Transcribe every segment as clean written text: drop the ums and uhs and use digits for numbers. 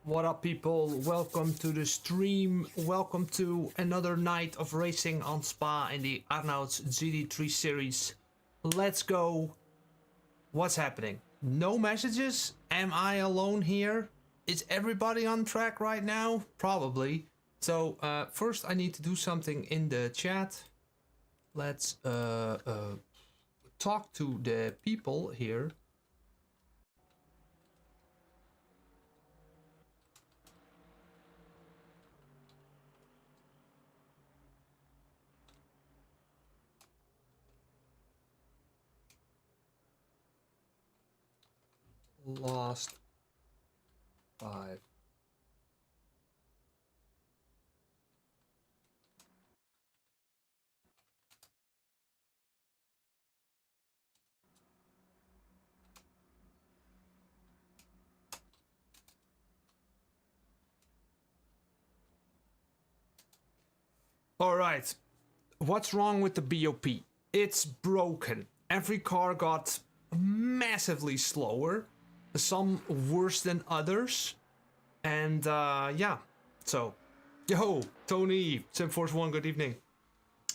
What up, people? Welcome to the stream. Welcome to another night of racing on Spa in the Arnout GT3 series. Let's go. What's happening? No messages? Am I alone here? Is everybody on track right now? Probably. So first I need to do something in the chat. Let's talk to the people here. Lost 5. All right. What's wrong with the BOP? It's broken. Every car got massively slower. Some worse than others. And yeah, so yo, Tony, SimForce1, good evening.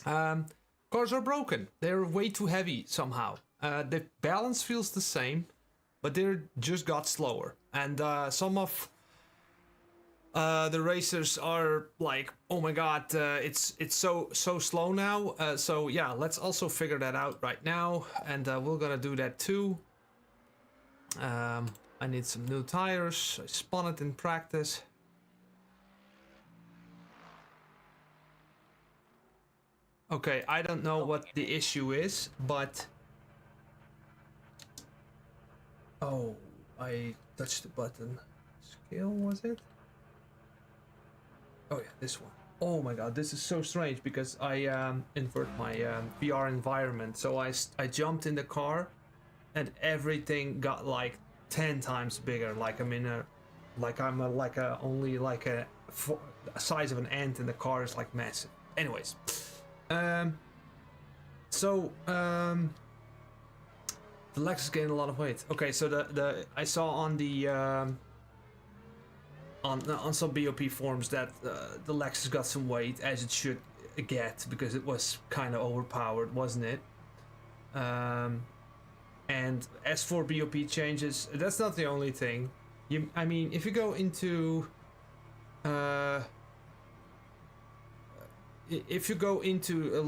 Cars are broken. They're way too heavy somehow. The balance feels the same, but they're just got slower. And some of the racers are like, oh my god, it's so slow now. So yeah, let's also figure that out right now, and we're gonna do that too. I need some new tires. I spun it in practice. Okay, I don't know what the issue is, but oh, I touched the button. Scale, was it? Oh yeah, this one. Oh my god, this is so strange because I invert my VR environment. So I jumped in the car and everything got like 10 times bigger. Like I'm in a, like I'm a, like a only like a size of an ant, and the car is like massive. Anyways, the Lexus gained a lot of weight. Okay, so the I saw on the on some BOP forums that the Lexus got some weight, as it should get, because it was kind of overpowered, wasn't it? And as for BOP changes, that's not the only thing. I mean, if you go into Le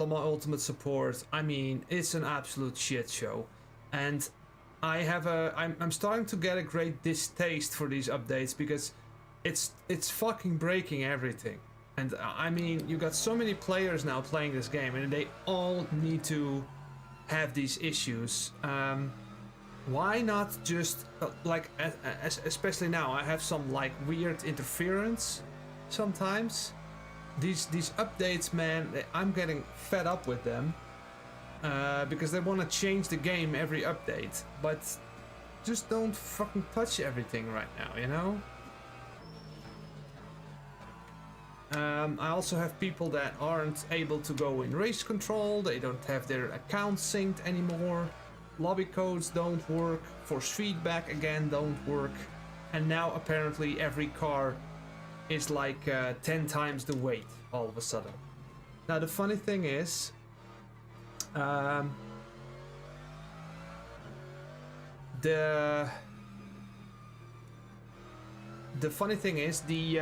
Mans Ultimate Support, I mean, it's an absolute shit show, and I'm starting to get a great distaste for these updates because it's fucking breaking everything. And I mean, you got so many players now playing this game, and they all need to have these issues. Why not just like especially now I have some like weird interference sometimes. These updates, man, I'm getting fed up with them because they want to change the game every update, but just don't fucking touch everything right now, you know? I also have people that aren't able to go in race control. They don't have their accounts synced anymore. Lobby codes don't work. Force feedback again don't work. And now apparently every car is like 10 times the weight all of a sudden. Now the funny thing is, the funny thing is the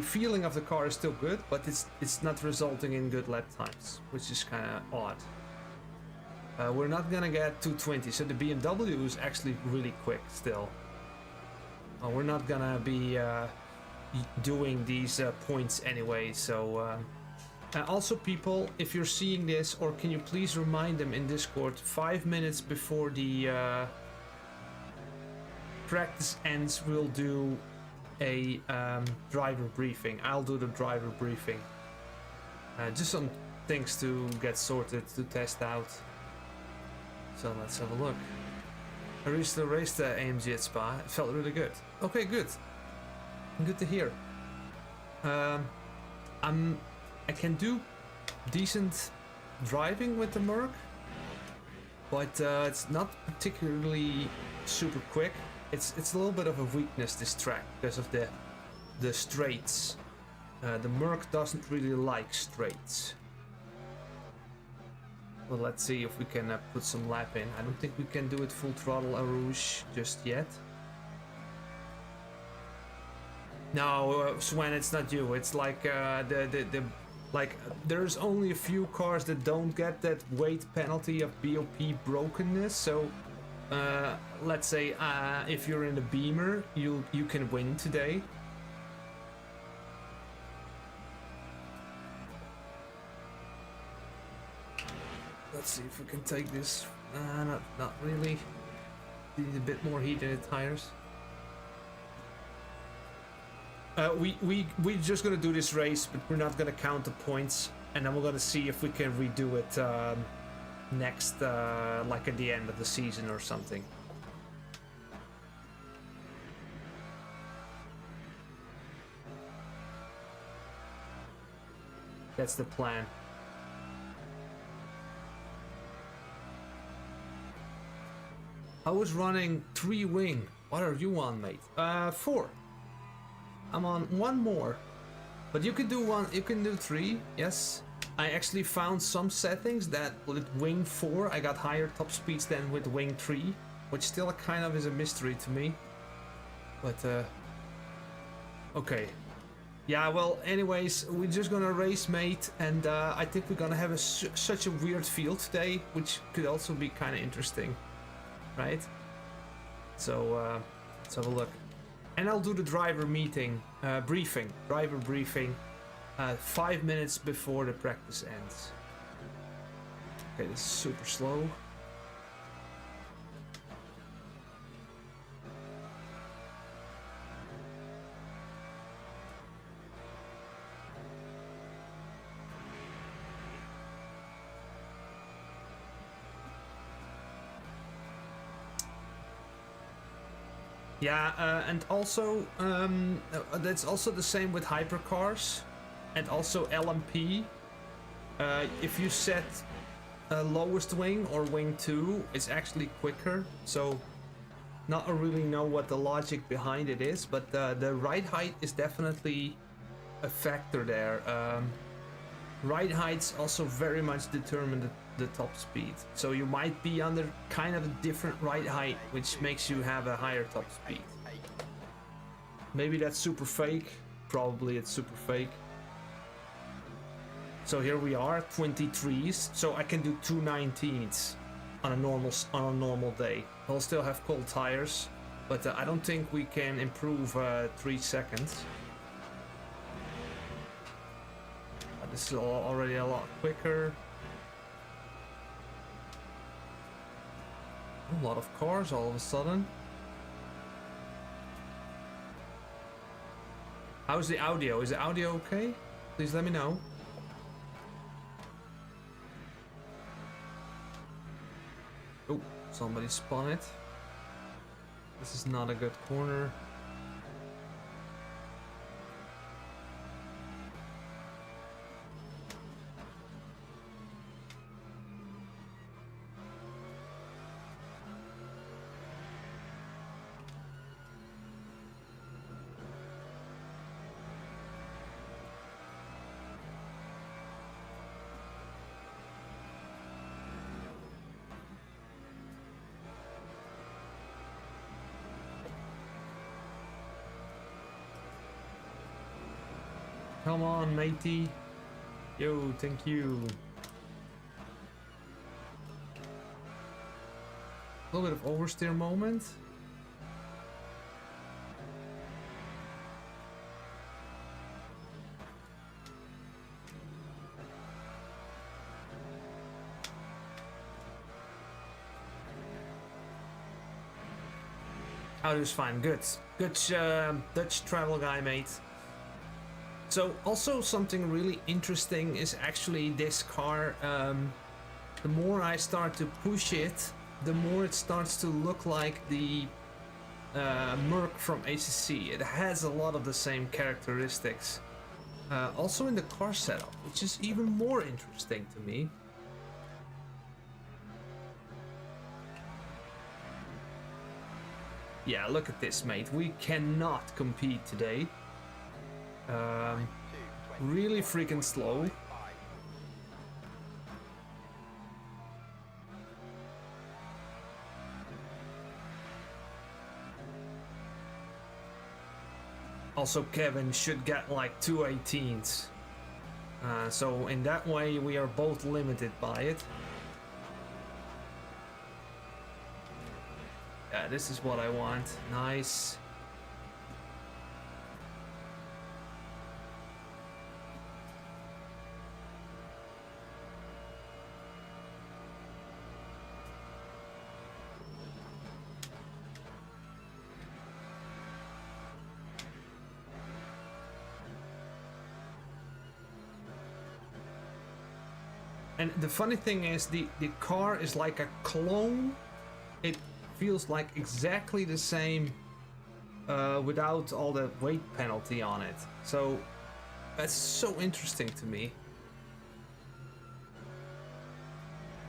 feeling of the car is still good, but it's not resulting in good lap times, which is kind of odd. We're not gonna get 220, so the BMW is actually really quick still. We're not gonna be doing these points anyway, so also people, if you're seeing this, or can you please remind them in Discord 5 minutes before the practice ends, we'll do a driver briefing. I'll do the driver briefing. Just some things to get sorted, to test out. So let's have a look. I recently raced the AMG at Spa. It felt really good. Okay, good. Good to hear. I can do decent driving with the Merc, but it's not particularly super quick. It's a little bit of a weakness, this track, because of the straights. The Merc doesn't really like straights. Well, let's see if we can put some lap in. I don't think we can do it full throttle Rouge just yet. No, Sven, it's not you. It's like there's only a few cars that don't get that weight penalty of BOP brokenness. So let's say if you're in the Beamer, you can win today. Let's see if we can take this. Not really. Need a bit more heat in the tires. We're just gonna do this race, but we're not gonna count the points, and then we're gonna see if we can redo it next, like at the end of the season or something. That's the plan. I was running 3 wing. What are you on, mate? 4. I'm on 1 more. But you can do 1, you can do 3, yes. I actually found some settings that with wing 4 I got higher top speeds than with wing 3, which still kind of is a mystery to me. But okay. Yeah, well, anyways, we're just gonna race, mate, and I think we're gonna have such a weird field today, which could also be kind of interesting. Right? So let's have a look. And I'll do the driver meeting, driver briefing, 5 minutes before the practice ends. Okay, this is super slow. Yeah, and also that's also the same with hypercars and also LMP. If you set lowest wing or wing 2, it's actually quicker. So not really know what the logic behind it is, but the ride height is definitely a factor there. Ride heights also very much determine the top speed. So you might be under kind of a different ride height, which makes you have a higher top speed. Maybe that's super fake. Probably it's super fake. So here we are, 23s. So I can do 219s on a normal day. I'll still have cold tires, but I don't think we can improve 3 seconds. This is already a lot quicker. A lot of cars all of a sudden. How's the audio? Is the audio okay? Please let me know. Oh, somebody spun it. This is not a good corner. Come on, matey. Yo, thank you. A little bit of oversteer moment. Oh, it was fine. Good. Good Dutch travel guy, mate. So also something really interesting is actually this car. The more I start to push it, the more it starts to look like the Merc from ACC. It has a lot of the same characteristics. Also in the car setup, which is even more interesting to me. Yeah, look at this, mate. We cannot compete today. Really freaking slow. Also, Kevin should get like 218s. So in that way, we are both limited by it. Yeah, this is what I want. Nice. And the funny thing is, the car is like a clone. It feels like exactly the same without all the weight penalty on it. So that's so interesting to me.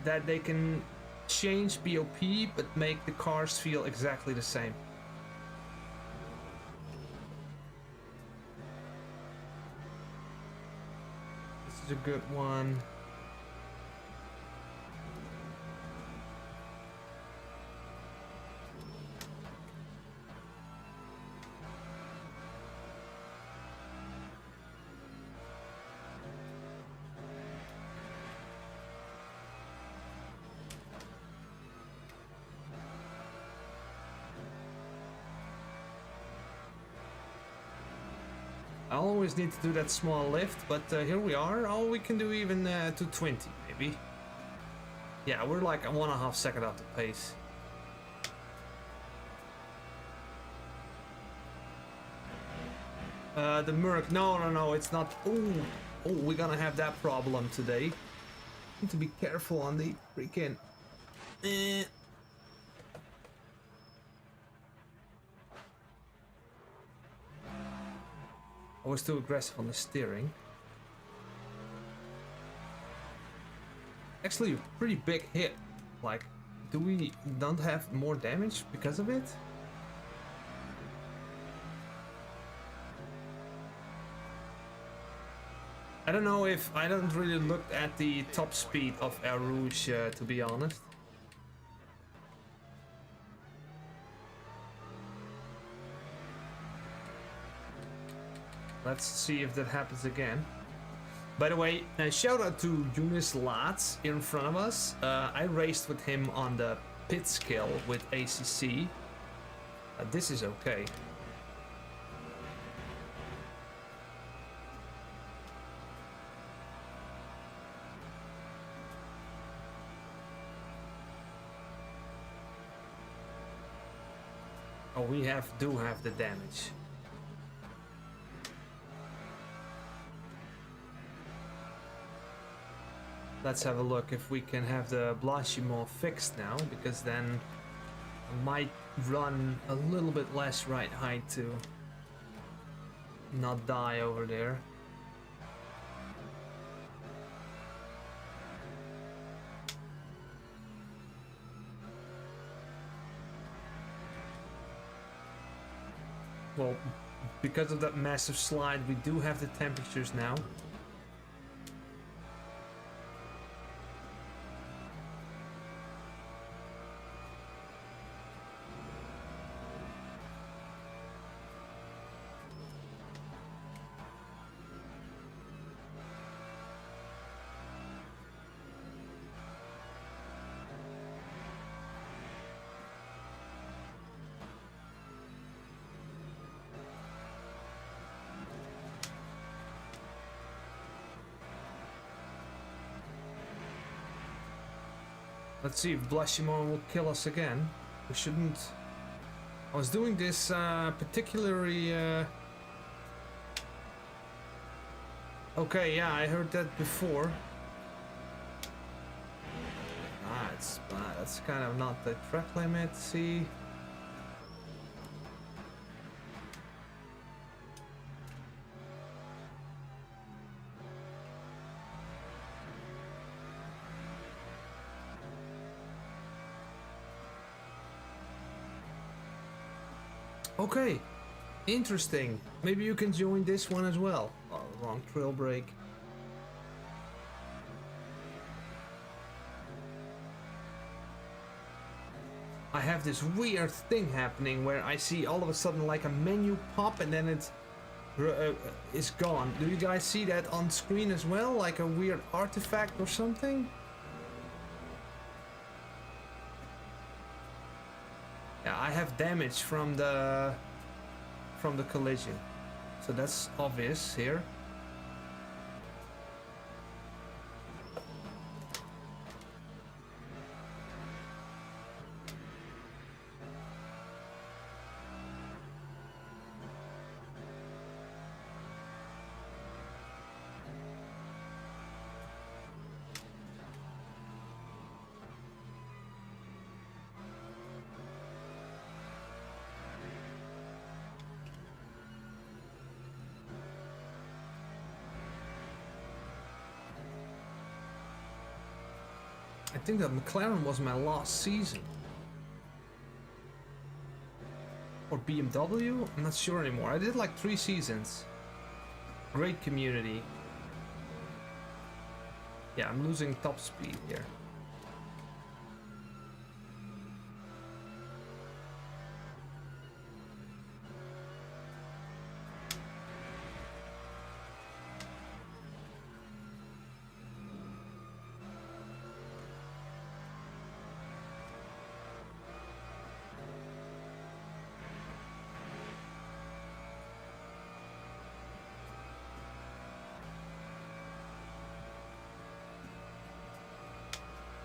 That they can change BOP but make the cars feel exactly the same. This is a good one. I always need to do that small lift, but here we are. Oh, we can do even 220 maybe. Yeah, we're like 1.5 seconds off the pace. The Merc, no, it's not. Oh, we're gonna have that problem today. Need to be careful on the freaking. I was too aggressive on the steering. Actually, a pretty big hit. Like, do we not have more damage because of it? I don't know if I don't really look at the top speed of Air Rouge, to be honest. Let's see if that happens again. By the way, shout out to Eunice Latz in front of us. I raced with him on the pit skill with ACC. This is okay. Oh, we do have the damage. Let's have a look if we can have the Blanchiment fixed now, because then I might run a little bit less right height to not die over there. Well, because of that massive slide, we do have the temperatures now. Let's see if Blanchiment will kill us again. We shouldn't. I was doing this particularly. Okay, yeah, I heard that before. That's kind of not the track limit. See. Okay, interesting. Maybe you can join this one as well. Oh, wrong trail break. I have this weird thing happening where I see all of a sudden like a menu pop and then it's gone. Do you guys see that on screen as well? Like a weird artifact or something? Yeah, I have damage from the collision. So that's obvious here. I think that McLaren was my last season. Or BMW? I'm not sure anymore. I did like 3 seasons. Great community. Yeah, I'm losing top speed here.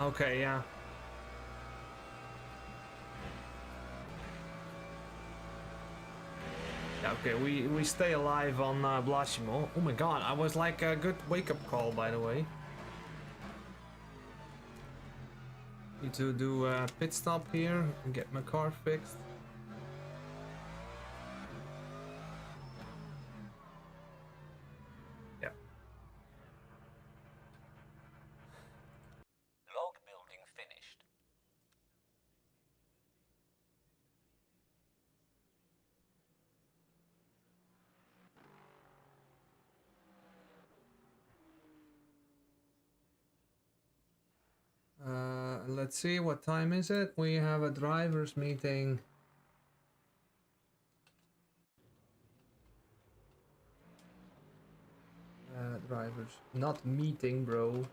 Okay, yeah. Yeah, okay, we stay alive on Blasimo. Oh my god, I was like a good wake-up call, by the way. Need to do a pit stop here and get my car fixed. Yeah. Log building finished. Let's see, what time is it? We have a drivers meeting. Drivers, not meeting, bro.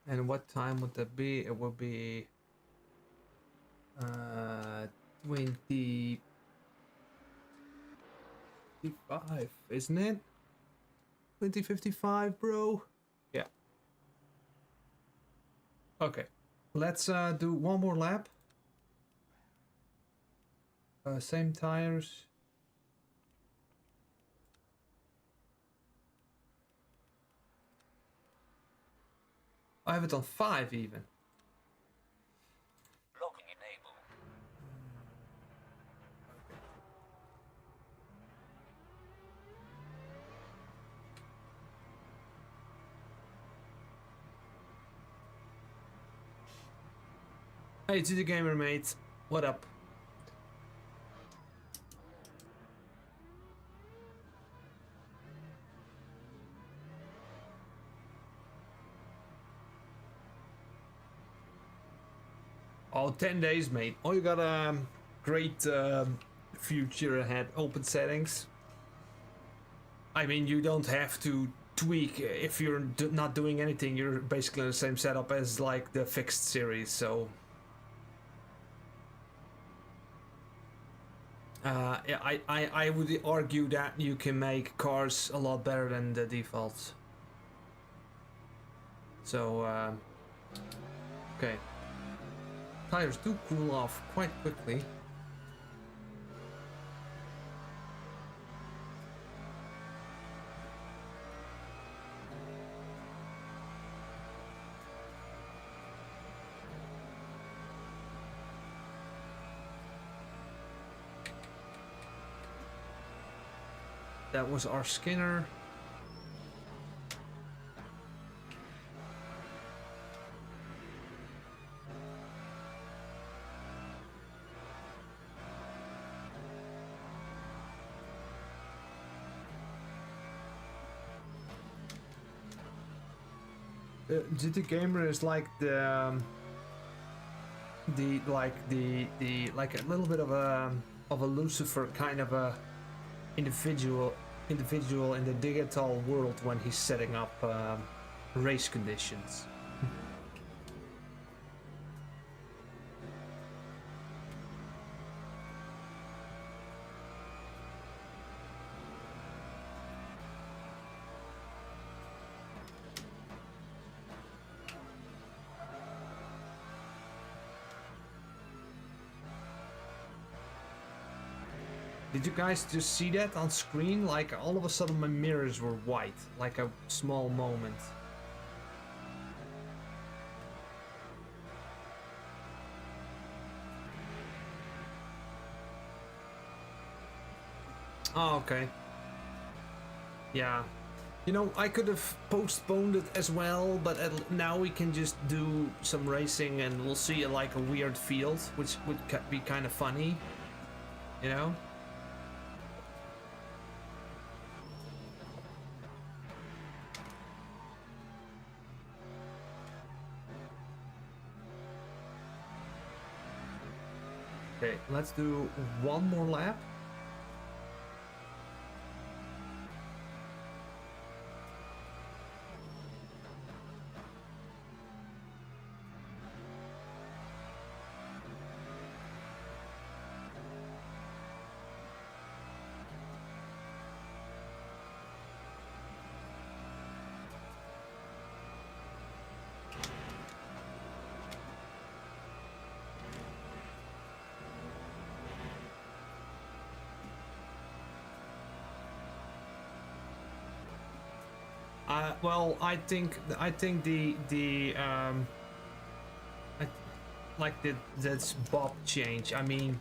And what time would that be? It would be 2055, isn't it? 2055, bro. Yeah. Okay. Let's do one more lap. Same tires. I have it on 5 even. Logging enabled. Hey, to the gamer mate. What up? Oh, 10 days, mate. Oh, you got a great future ahead. Open settings. I mean, you don't have to tweak if you're not doing anything. You're basically in the same setup as like the fixed series, so yeah, I would argue that you can make cars a lot better than the defaults. So okay, tires do cool off quite quickly. That was our Skinner. GT Gamer is like the like a little bit of a Lucifer kind of a individual in the digital world when he's setting up race conditions. Did you guys just see that on screen? Like all of a sudden my mirrors were white, like a small moment. Oh, okay. Yeah. You know, I could have postponed it as well, but now we can just do some racing and we'll see like a weird field, which would be kind of funny, you know? Okay, let's do one more lap. Well, I think that's BOP change. I mean,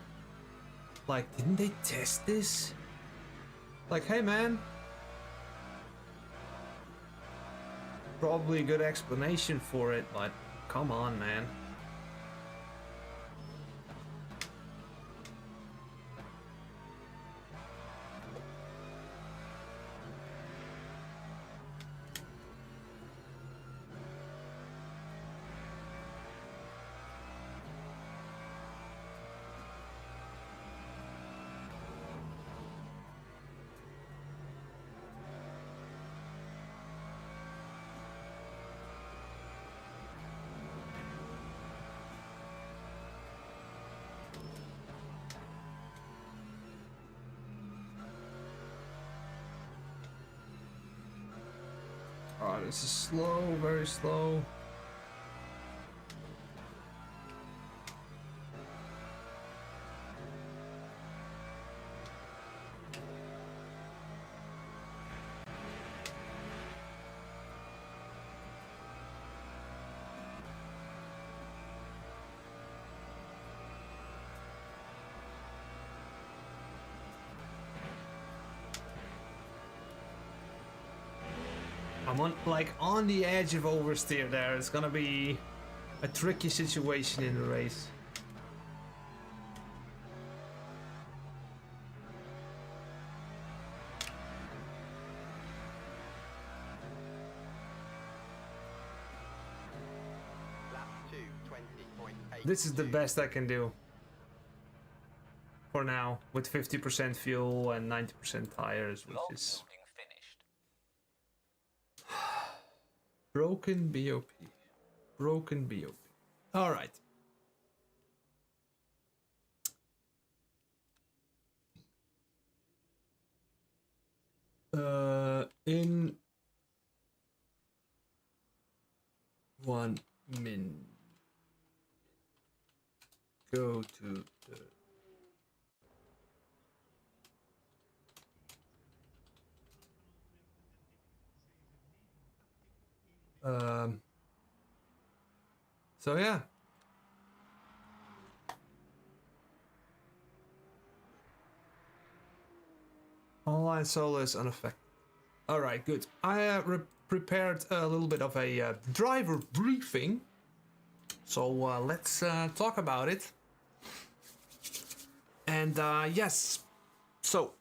like, didn't they test this? Like, hey man, probably a good explanation for it, but come on, man. Oh, this is slow, very slow. I'm on the edge of oversteer there. It's gonna be a tricky situation in the race. This is the best I can do for now, with 50% fuel and 90% tires, which is broken BOP. Broken BOP. All right. In 1 minute, go to the so yeah. Online solo is unaffected. All right, good. I prepared a little bit of a driver briefing. So let's talk about it. And yes, so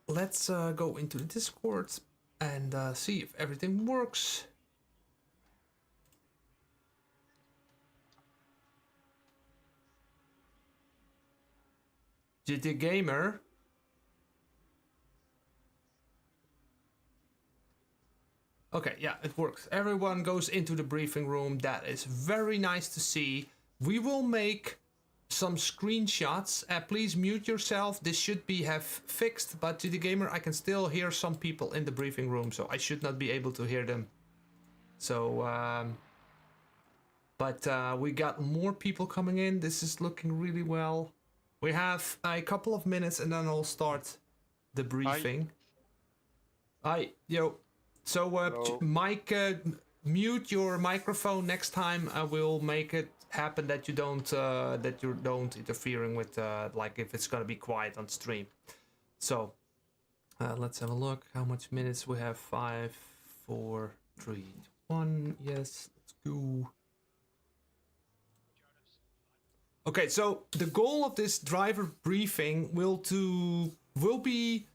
let's go into the Discord and see if everything works. GT Gamer. Okay, yeah, it works. Everyone goes into the briefing room. That is very nice to see. We will make some screenshots. Please mute yourself. This should be have fixed, but to the gamer, I can still hear some people in the briefing room, so I should not be able to hear them. So, but we got more people coming in. This is looking really well. We have a couple of minutes and then I'll start the briefing. Yo. So, Mike, mute your microphone next time. I will make it happen that you don't interfering with like if it's gonna be quiet on stream. So, let's have a look. How much minutes we have? 5, 4, 3, 1. Yes, let's go. Okay, so the goal of this driver briefing will be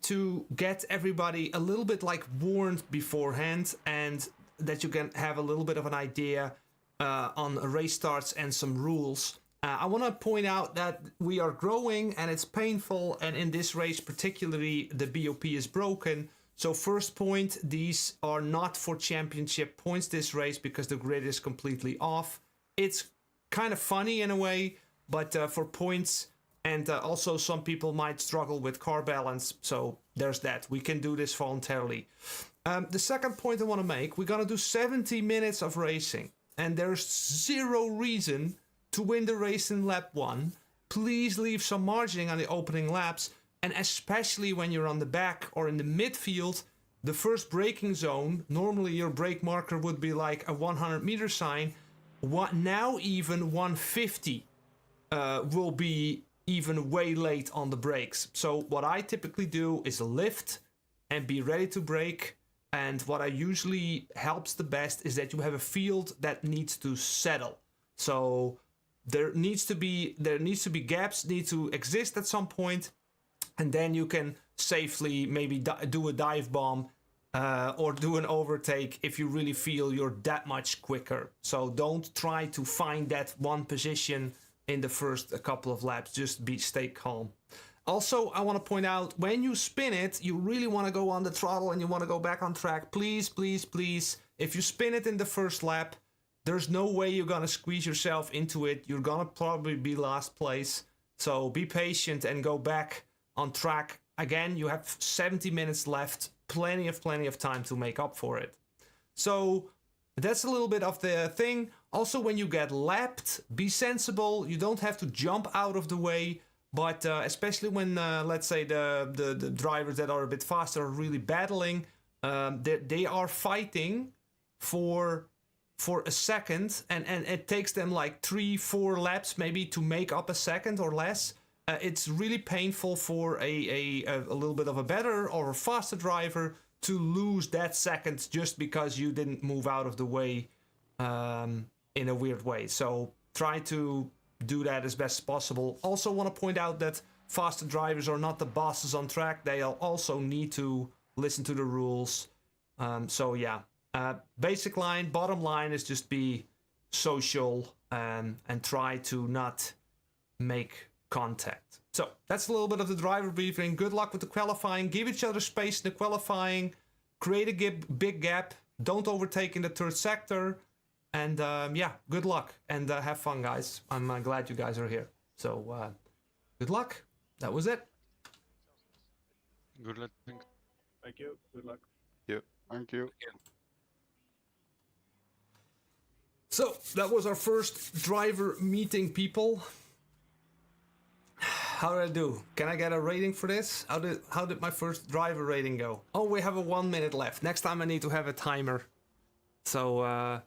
to get everybody a little bit like warned beforehand, and that you can have a little bit of an idea on race starts and some rules. I want to point out that we are growing and it's painful, and in this race particularly the BOP is broken. So first point, these are not for championship points this race because the grid is completely off. It's kind of funny in a way, but for points, and also some people might struggle with car balance, so there's that. We can do this voluntarily. The second point I want to make, we're gonna do 70 minutes of racing, and there's zero reason to win the race in lap 1. Please leave some margining on the opening laps, and especially when you're on the back or in the midfield, the first braking zone, normally your brake marker would be like a 100 meter sign. Now even 150 will be even way late on the brakes. So what I typically do is lift and be ready to brake. And what I usually helps the best is that you have a field that needs to settle. So there needs to be gaps need to exist at some point, and then you can safely maybe do a dive bomb or do an overtake if you really feel you're that much quicker. So don't try to find that one position in the first couple of laps. Just stay calm. Also, I want to point out, when you spin it, you really want to go on the throttle and you want to go back on track. Please, please, please. If you spin it in the first lap, there's no way you're going to squeeze yourself into it. You're going to probably be last place. So be patient and go back on track. Again, you have 70 minutes left. Plenty of time to make up for it. So that's a little bit of the thing. Also, when you get lapped, be sensible. You don't have to jump out of the way, but especially when, let's say, the drivers that are a bit faster are really battling, they are fighting for a second, and it takes them like 3-4 laps maybe to make up a second or less. It's really painful for a little bit of a better or a faster driver to lose that second just because you didn't move out of the way in a weird way. So try to do that as best as possible. Also want to point out that faster drivers are not the bosses on track. They also need to listen to the rules. So yeah, basic line, bottom line is just be social and try to not make contact. So that's a little bit of the driver briefing. Good luck with the qualifying. Give each other space in the qualifying. Create a big gap. Don't overtake in the third sector. And yeah, good luck and have fun, guys. I'm glad you guys are here. So good luck. That was it. Good luck. Thank you. Good luck. Yep. Thank you. So that was our first driver meeting, people. How did I do? Can I get a rating for this? How did my first driver rating go? Oh, we have a 1 minute left. Next time I need to have a timer. So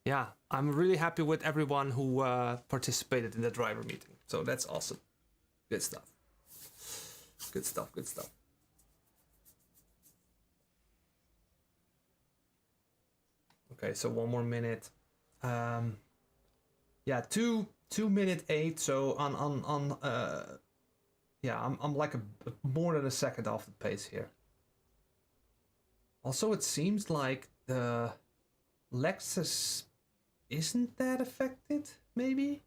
yeah, I'm really happy with everyone who participated in the driver meeting. So that's awesome. Good stuff. Good stuff. Good stuff. Okay, so 1 more minute. Yeah, 2 minute 8. So yeah, I'm like more than a second off the pace here. Also, it seems like the Lexus isn't that affected, maybe?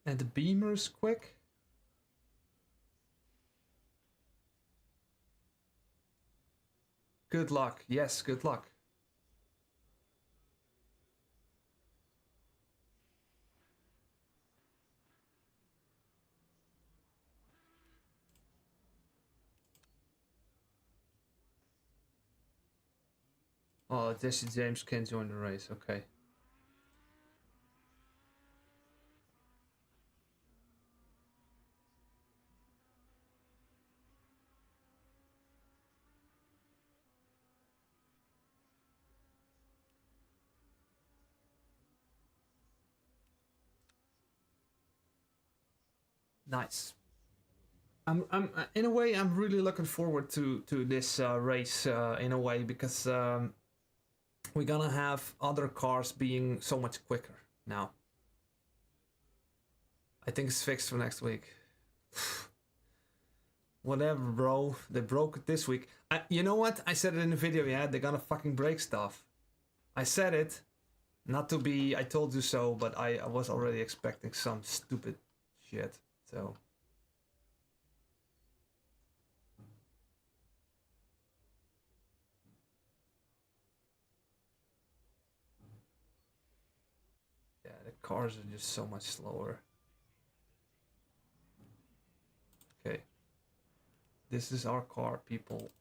And the Beamer is quick. Good luck. Yes, good luck. Oh, Jesse James can't join the race. Okay. Nice. I'm in a way I'm really looking forward to this race in a way because we're gonna have other cars being so much quicker now. I think it's fixed for next week. Whatever, bro. They broke it this week. You know what? I said it in the video. Yeah, they're gonna fucking break stuff. I said it, not to be I told you so, but I was already expecting some stupid shit. So. Yeah, the cars are just so much slower. Okay. This is our car, people.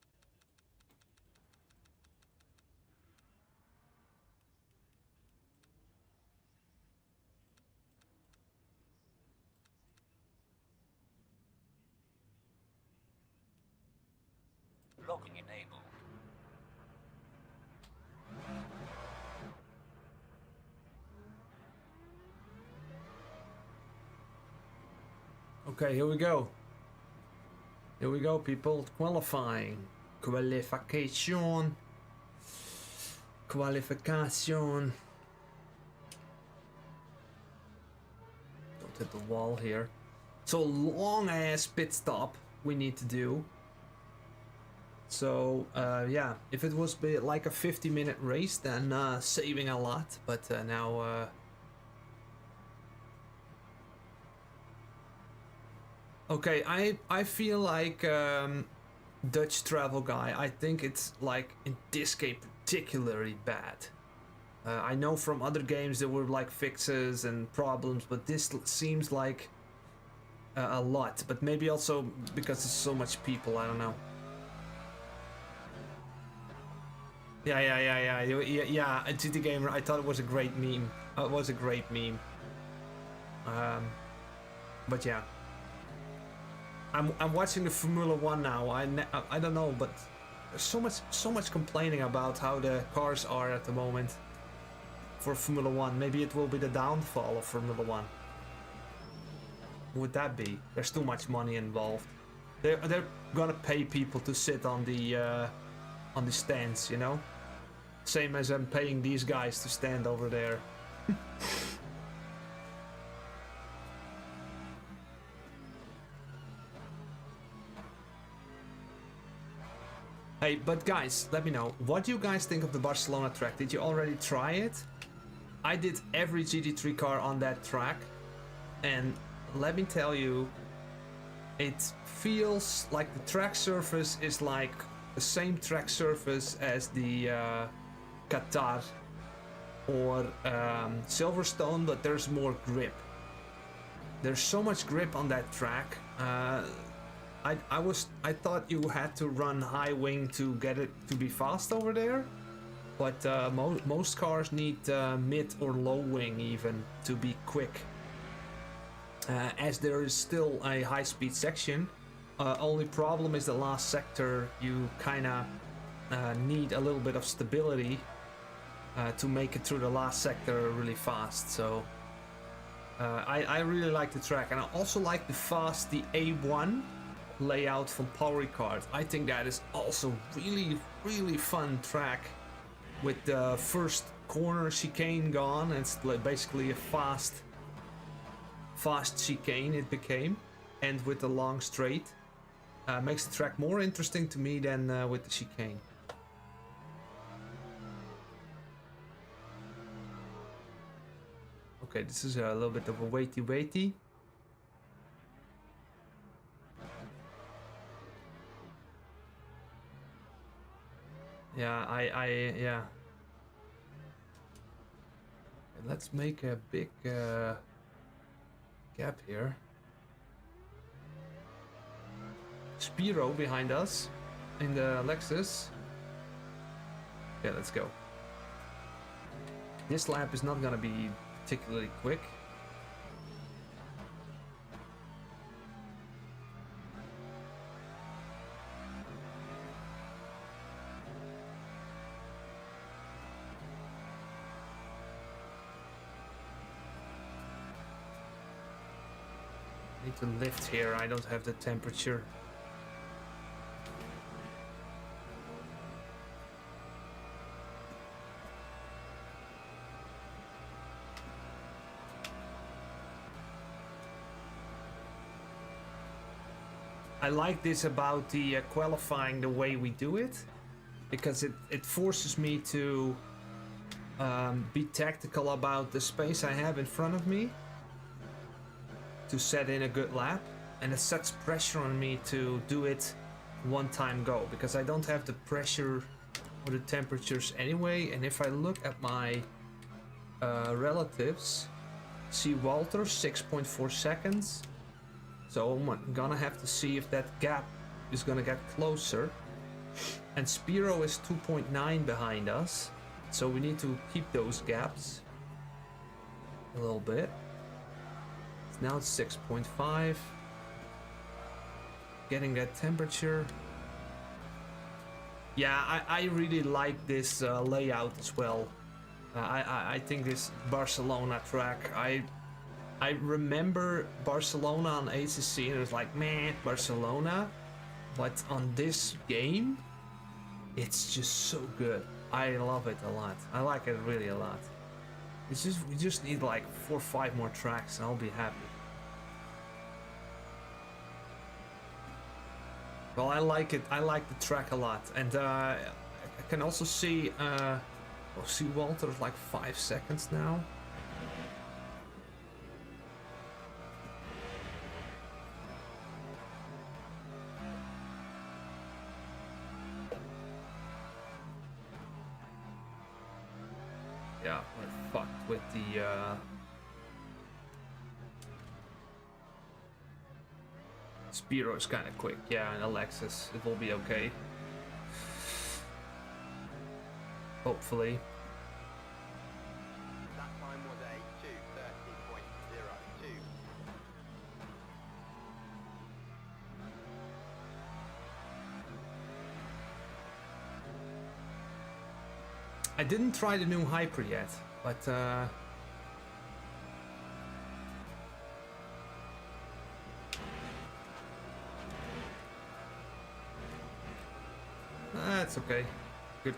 Locking enabled. Okay, here we go. Here we go, people. Qualifying. Qualification. Qualification. Don't hit the wall here. So long ass pit stop we need to do. So yeah, if it was like a 50-minute race, then saving a lot. But now. Okay, I feel like Dutch travel guy. I think it's like in this game particularly bad. I know from other games there were like fixes and problems, but this seems like a lot. But maybe also because there's so much people. I don't know. Yeah. GT Gamer. I thought it was a great meme. It was a great meme. But yeah. I'm watching the Formula 1 now. I don't know, but there's so much complaining about how the cars are at the moment for Formula 1. Maybe it will be the downfall of Formula 1. Would that be? There's too much money involved. They're gonna pay people to sit on the stands, you know? Same as I'm paying these guys to stand over there. Hey, but guys, let me know. What do you guys think of the Barcelona track? Did you already try it? I did every GT3 car on that track. And let me tell you, it feels like the track surface is like the same track surface as the Qatar or Silverstone, but there's more grip. There's so much grip on that track. I thought you had to run high wing to get it to be fast over there, but most cars need mid or low wing even to be quick. As there is still a high speed section, only problem is the last sector. You kinda need a little bit of stability to make it through the last sector really fast. So I really like the track, and I also like the A1 layout from Power Ricard. I think that is also really fun track. with the first corner chicane gone. It's basically a fast chicane it became, and with the long straight. Makes the track more interesting to me than with the chicane. Okay, this is a little bit of a weighty. Yeah, yeah. Let's make a big gap here. Spiro behind us in the Lexus. Okay, let's go. This lap is not gonna be particularly quick. Need to lift here, I don't have the temperature. I like this about the qualifying, the way we do it, because it forces me to be tactical about the space I have in front of me to set in a good lap, and it sets pressure on me to do it one time go, because I don't have the pressure or the temperatures anyway. And if I look at my relatives, see Walter 6.4 seconds. So I'm gonna have to see if that gap is gonna get closer. And Spiro is 2.9 behind us. So we need to keep those gaps a little bit. Now it's 6.5. Getting that temperature. Yeah, I really like this layout as well. I think this Barcelona track, I remember Barcelona on ACC and it was like, man, Barcelona. But on this game, it's just so good. I love it a lot. I like it really a lot. It's just, we just need like 4 or 5 more tracks and I'll be happy. Well, I like it. I like the track a lot. And I can also see, see Walter's like 5 seconds now. Yeah, we're fucked with the Spiro is kind of quick. Yeah, and Alexis, it will be okay. Hopefully. That time was a 2:30.02. I didn't try the new Hyper yet, but that's okay. Good.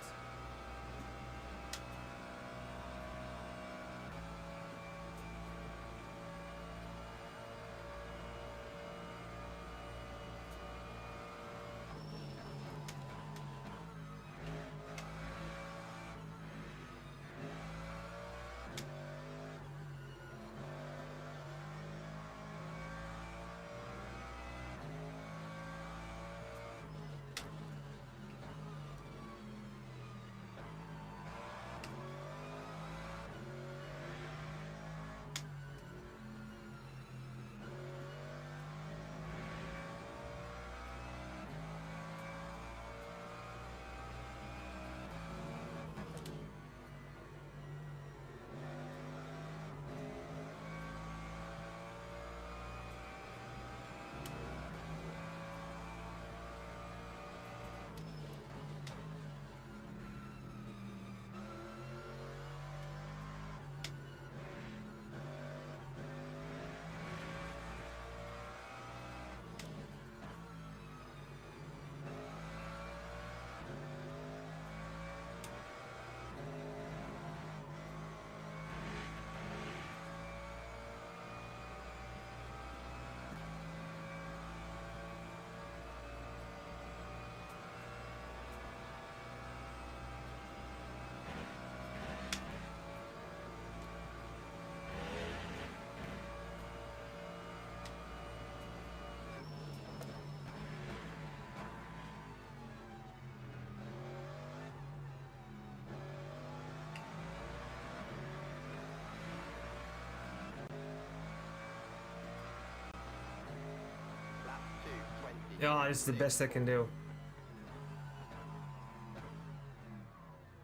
Yeah, it's the best I can do.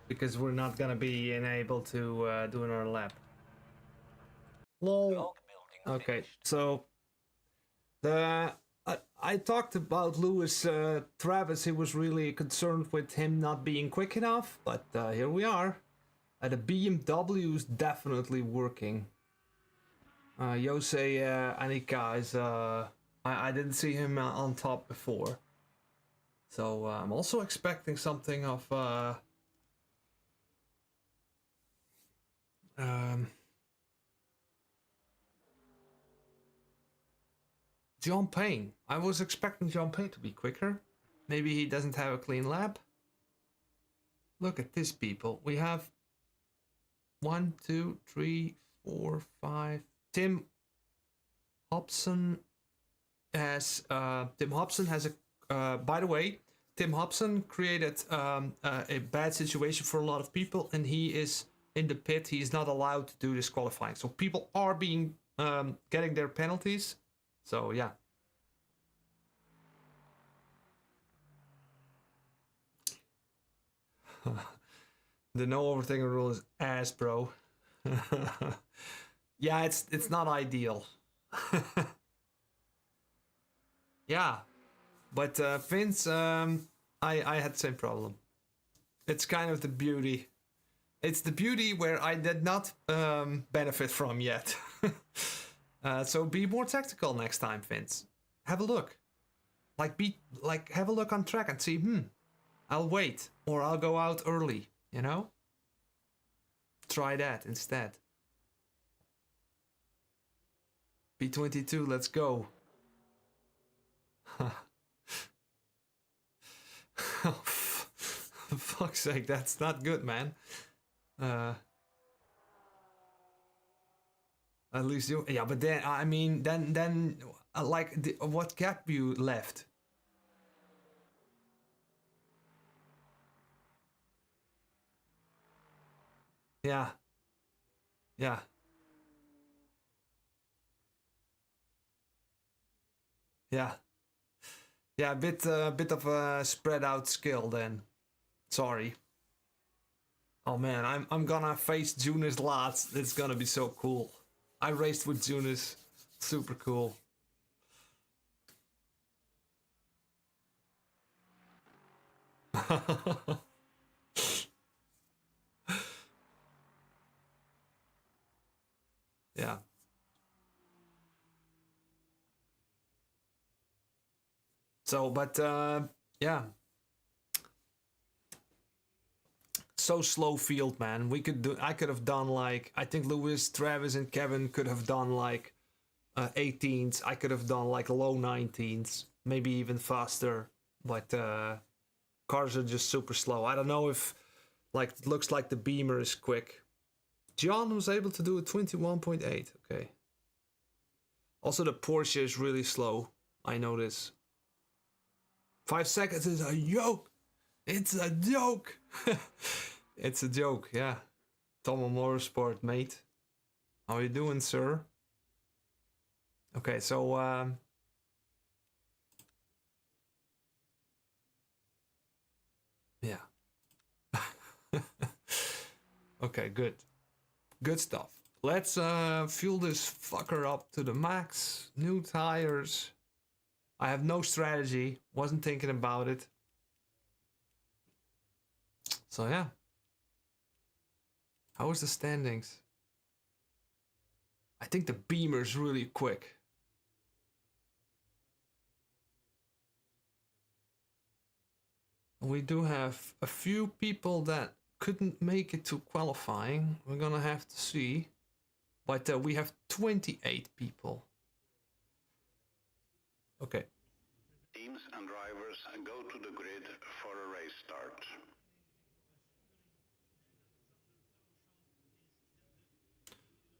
Because we're not gonna be able to do another lap. Lol. Log building Okay, finished. so I talked about Lewis Travis. He was really concerned with him not being quick enough, but here we are. The BMW is definitely working. Jose Anika is I didn't see him on top before, so I'm also expecting something of John Payne. I was expecting John Payne to be quicker. Maybe he doesn't have a clean lap. Look at this, people. We have 1, 2, 3, 4, 5. Tim Hobson has a. By the way, Tim Hobson created a bad situation for a lot of people, and he is in the pit. He is not allowed to do this qualifying, so people are being getting their penalties. So yeah. The no overtaking rule is ass, bro. Yeah, it's not ideal. Yeah, but Vince, I had the same problem. It's kind of the beauty. It's the beauty where I did not benefit from yet. So be more tactical next time, Vince. Have a look. Have a look on track and see, I'll wait or I'll go out early, you know? Try that instead. B22, let's go. Oh, for fuck's sake, that's not good, man. At least you, yeah, but then I mean, then what gap you left? Yeah, yeah. Yeah. Yeah, a bit of a spread out skill then. Sorry. Oh man, I'm gonna face Jonas last. It's gonna be so cool. I raced with Jonas. Super cool. Yeah. So, but yeah. So slow field, man. I could have done like, I think Lewis, Travis, and Kevin could have done like 18s. I could have done like low 19s, maybe even faster. But cars are just super slow. I don't know if it looks like the Beamer is quick. John was able to do a 21.8. Okay. Also, the Porsche is really slow. I know this. 5 seconds is a joke. It's a joke. It's a joke, yeah. Tomo Motorsport, mate. How you doing, sir? Okay, so yeah. Okay, good. Good stuff. Let's fuel this fucker up to the max. New tires. I have no strategy. Wasn't thinking about it. So yeah. How is the standings? I think the Beamer's really quick. We do have a few people that couldn't make it to qualifying. We're gonna have to see. But we have 28 people. Okay. Teams and drivers go to the grid for a race start.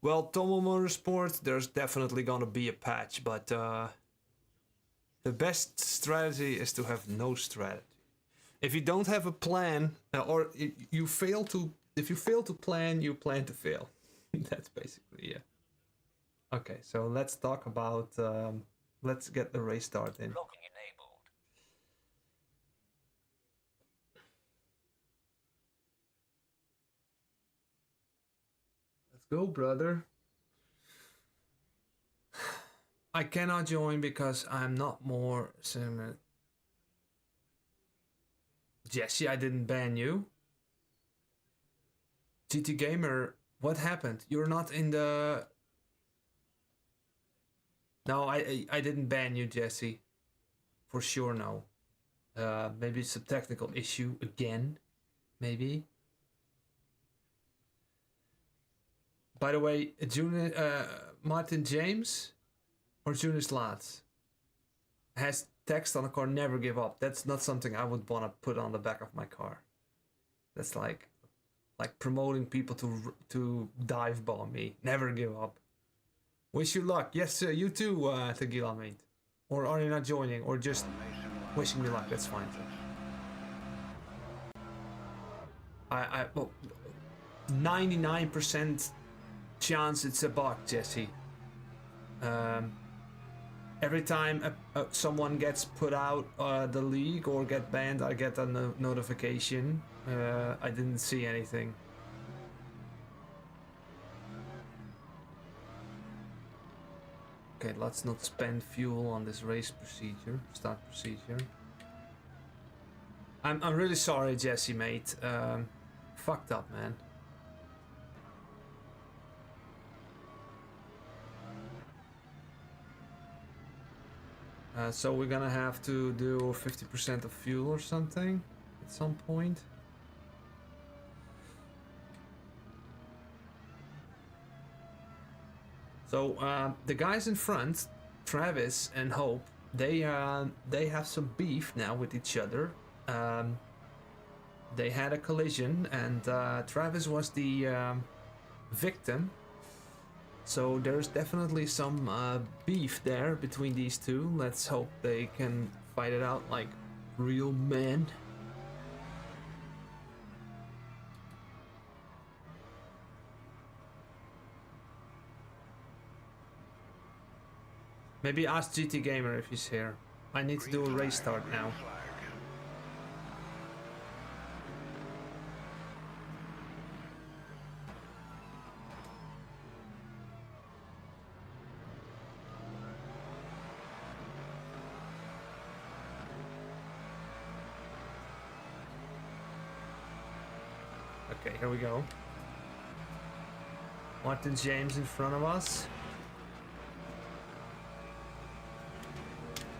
Well, Tomo Motorsport, there's definitely gonna be a patch, but the best strategy is to have no strategy. If you don't have a plan, or if you fail to plan, you plan to fail. That's basically, yeah. Okay, so let's talk about, let's get the race start in. Logging enabled. go, brother. I cannot join because I'm not more sim. Jesse, I didn't ban you. GT Gamer, what happened? You're not in the... No, I didn't ban you, Jesse. For sure, no. Maybe it's a technical issue again. Maybe. By the way, Martin James or Junis Laats has text on the car, never give up. That's not something I would want to put on the back of my car. That's like promoting people to dive bomb me. Never give up. Wish you luck. Yes, you too, Tequila mate. Or are you not joining? Or just wishing me luck. That's fine. Well, 99% chance it's a bug, Jesse. Every time someone gets put out the league or get banned, I get a notification. I didn't see anything. Okay, let's not spend fuel on this race procedure. Start procedure. I'm really sorry, Jesse, mate. Fucked up, man. So we're gonna have to do 50% of fuel or something at some point. So the guys in front, Travis and Hope, they have some beef now with each other. They had a collision, and Travis was the victim. So there's definitely some beef there between these two. Let's hope they can fight it out like real men. Maybe ask GT Gamer if he's here. I need to do a race start now. Okay, here we go. Martin James in front of us.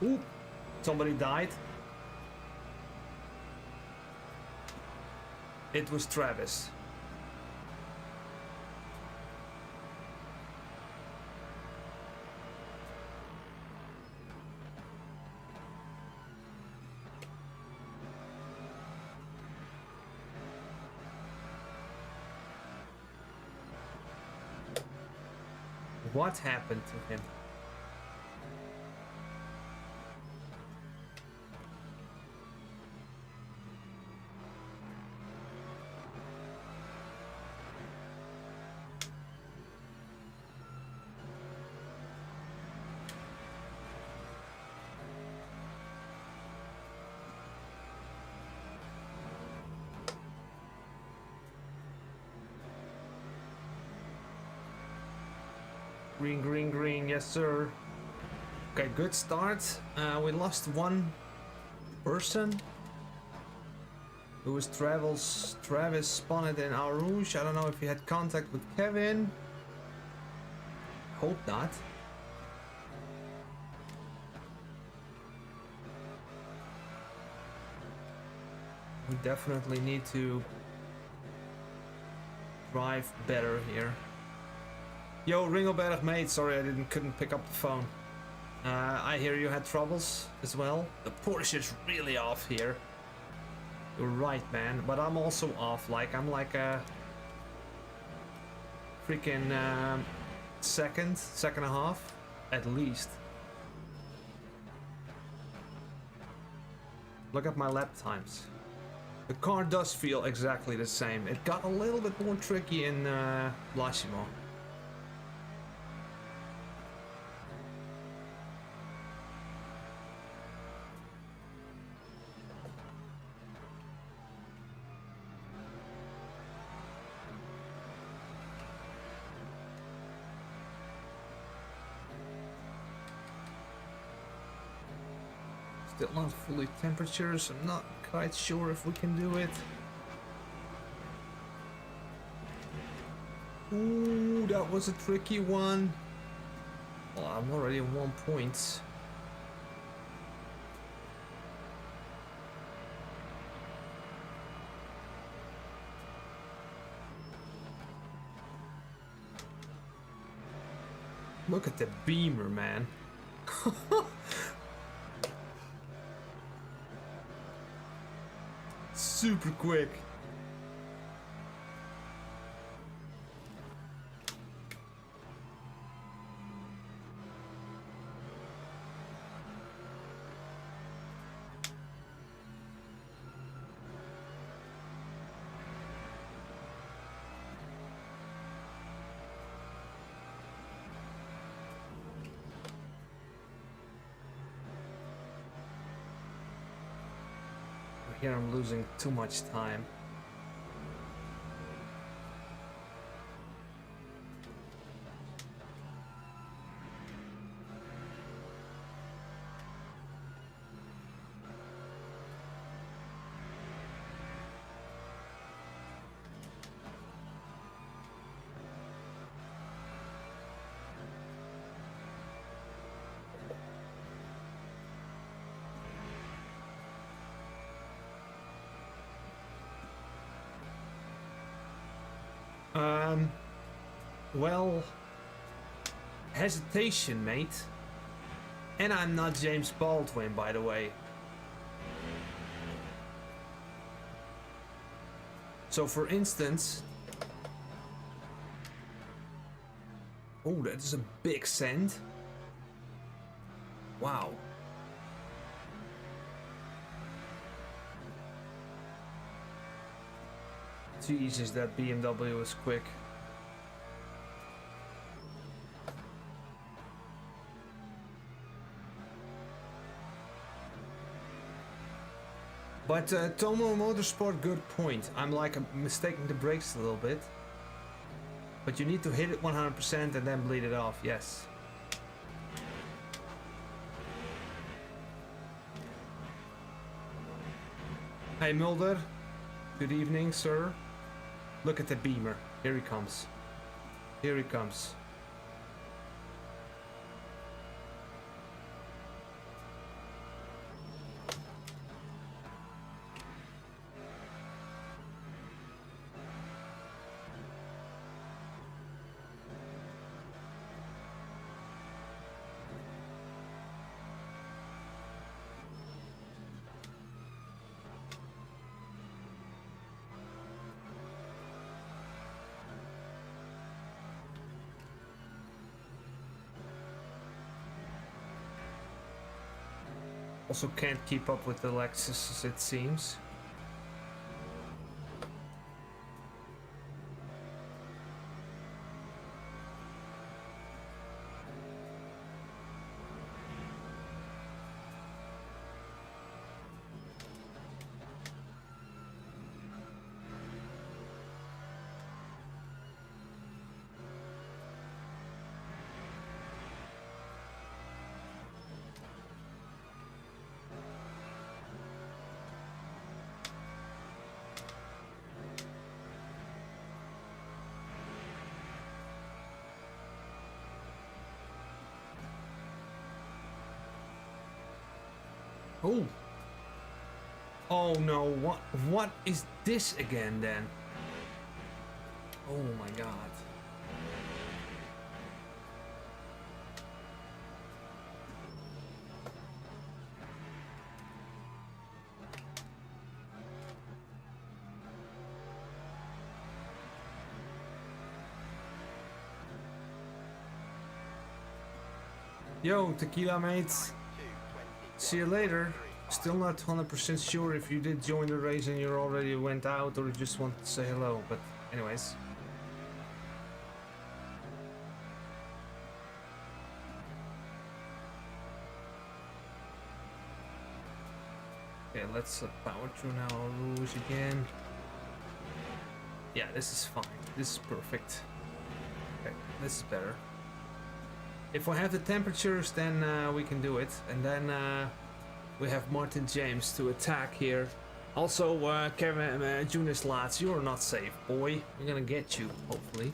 Ooh, somebody died. It was Travis. What happened to him? Green, green, green, yes sir. Okay, good start. We lost one person. It was Travis spotted in our rouge. I don't know if he had contact with Kevin. Hope not. We definitely need to drive better here. Yo, Ringelberg mate, sorry I couldn't pick up the phone. I hear you had troubles as well. The Porsche is really off here. You're right, man, but I'm also off. I'm like a freaking second and a half, at least. Look at my lap times. The car does feel exactly the same. It got a little bit more tricky in Blasimo. Still not fully temperatures. I'm not quite sure if we can do it. Ooh, that was a tricky one. Well, I'm already at 1 point. Look at the beamer, man. Super quick. Here I'm losing too much time. Well, hesitation, mate. And I'm not James Baldwin, by the way. So, for instance... Oh, that is a big send. Wow. Jesus, that BMW was quick. But Tomo Motorsport, good point. I'm like mistaking the brakes a little bit. But you need to hit it 100% and then bleed it off, yes. Hey Mulder, good evening, sir. Look at the beamer. Here he comes. Here he comes. Also can't keep up with the Lexus, it seems. Oh. Oh no, what is this again then? Oh my god. Yo, tequila mates. See you later. Still not 100% sure if you did join the race and you already went out or you just wanted to say hello, but anyways. Okay, let's power through now our rules again. Yeah, this is fine. This is perfect. Okay, this is better. If we have the temperatures, then we can do it, and then We have Martin James to attack here. Also, Kevin Junior Slats, you are not safe, boy. We're gonna get you, hopefully.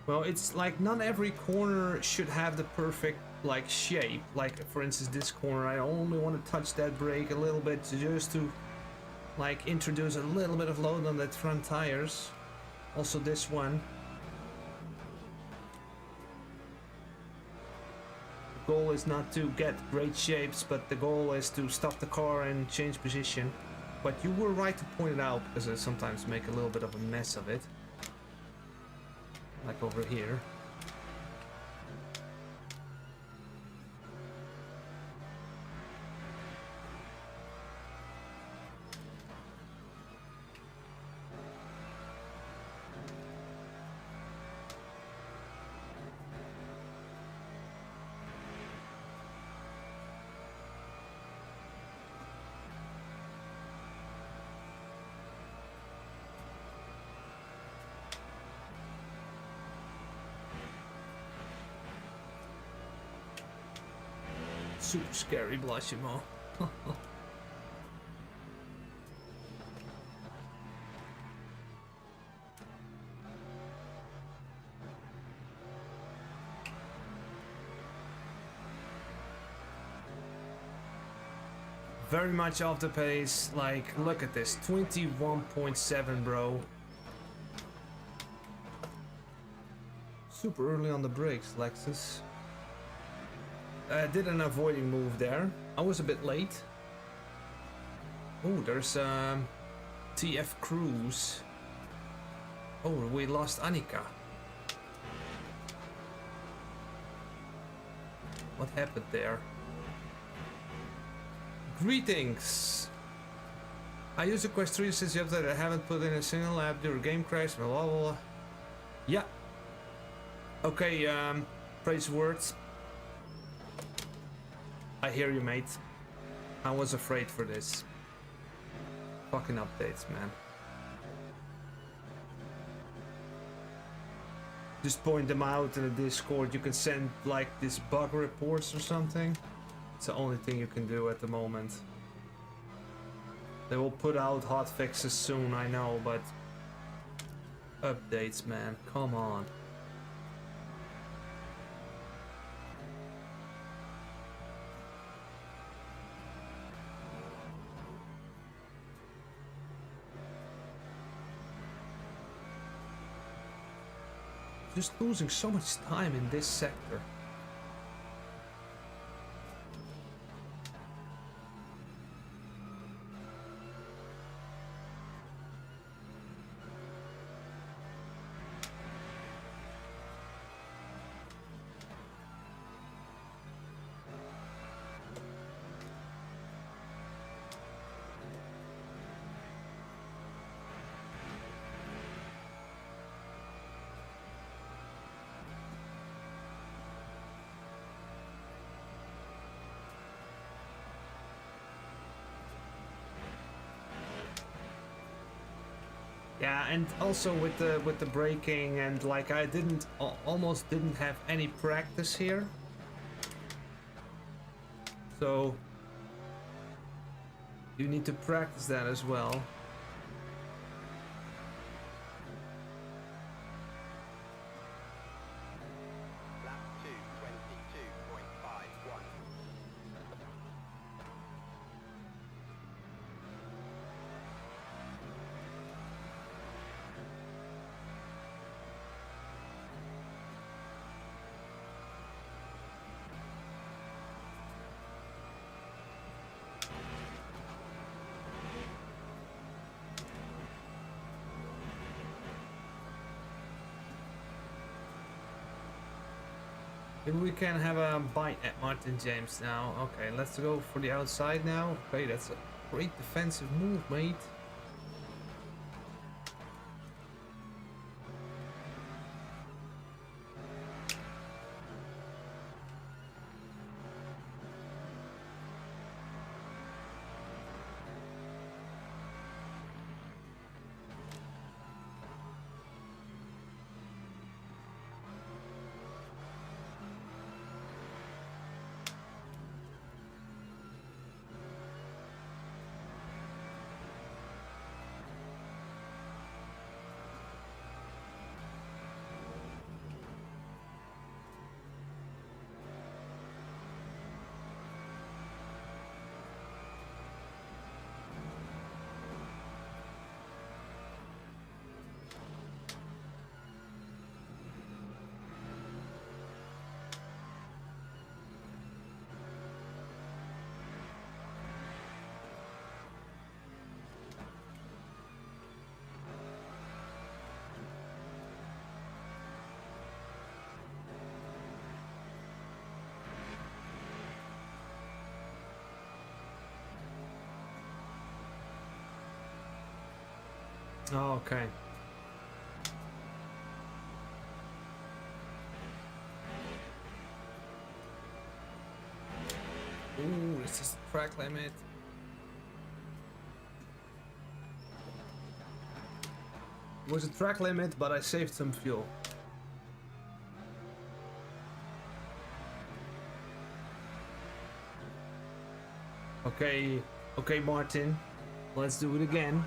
Well, it's like not every corner should have the perfect like shape. Like for instance, this corner, I only want to touch that brake a little bit just to like introduce a little bit of load on that front tires. Also this one. The goal is not to get great shapes, but the goal is to stop the car and change position. But you were right to point it out because I sometimes make a little bit of a mess of it. Like over here. Super scary, Blasimo. Very much off the pace. Like, look at this, 21.7, bro. Super early on the brakes, Lexus. Did an avoiding move there. I was a bit late. Oh, there's TF Cruz. Oh, we lost Annika. What happened there? Greetings! I use the Quest 3 since the update. I haven't put in a single lap during game crash. Blah blah blah. Yeah. Okay, praise words. I hear you, mate. I was afraid for this. Fucking updates, man. Just point them out in the Discord. You can send like this bug reports or something. It's the only thing you can do at the moment. They will put out hot fixes soon, I know, but updates, man. Come on. Just losing so much time in this sector. Yeah, and also with the braking and like I almost didn't have any practice here. So you need to practice that as well. Maybe we can have a bite at Martin James now. Okay, let's go for the outside now. Okay, that's a great defensive move, mate. Oh, okay. Ooh, this is the track limit. It was a track limit, but I saved some fuel. Okay, okay, Martin. Let's do it again.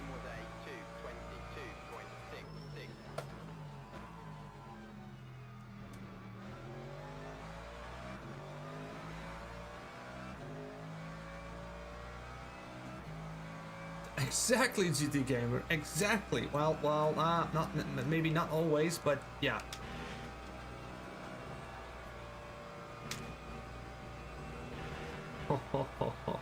Exactly, GT Gamer. Exactly. Well, not maybe not always, but yeah. Ho ho ho ho.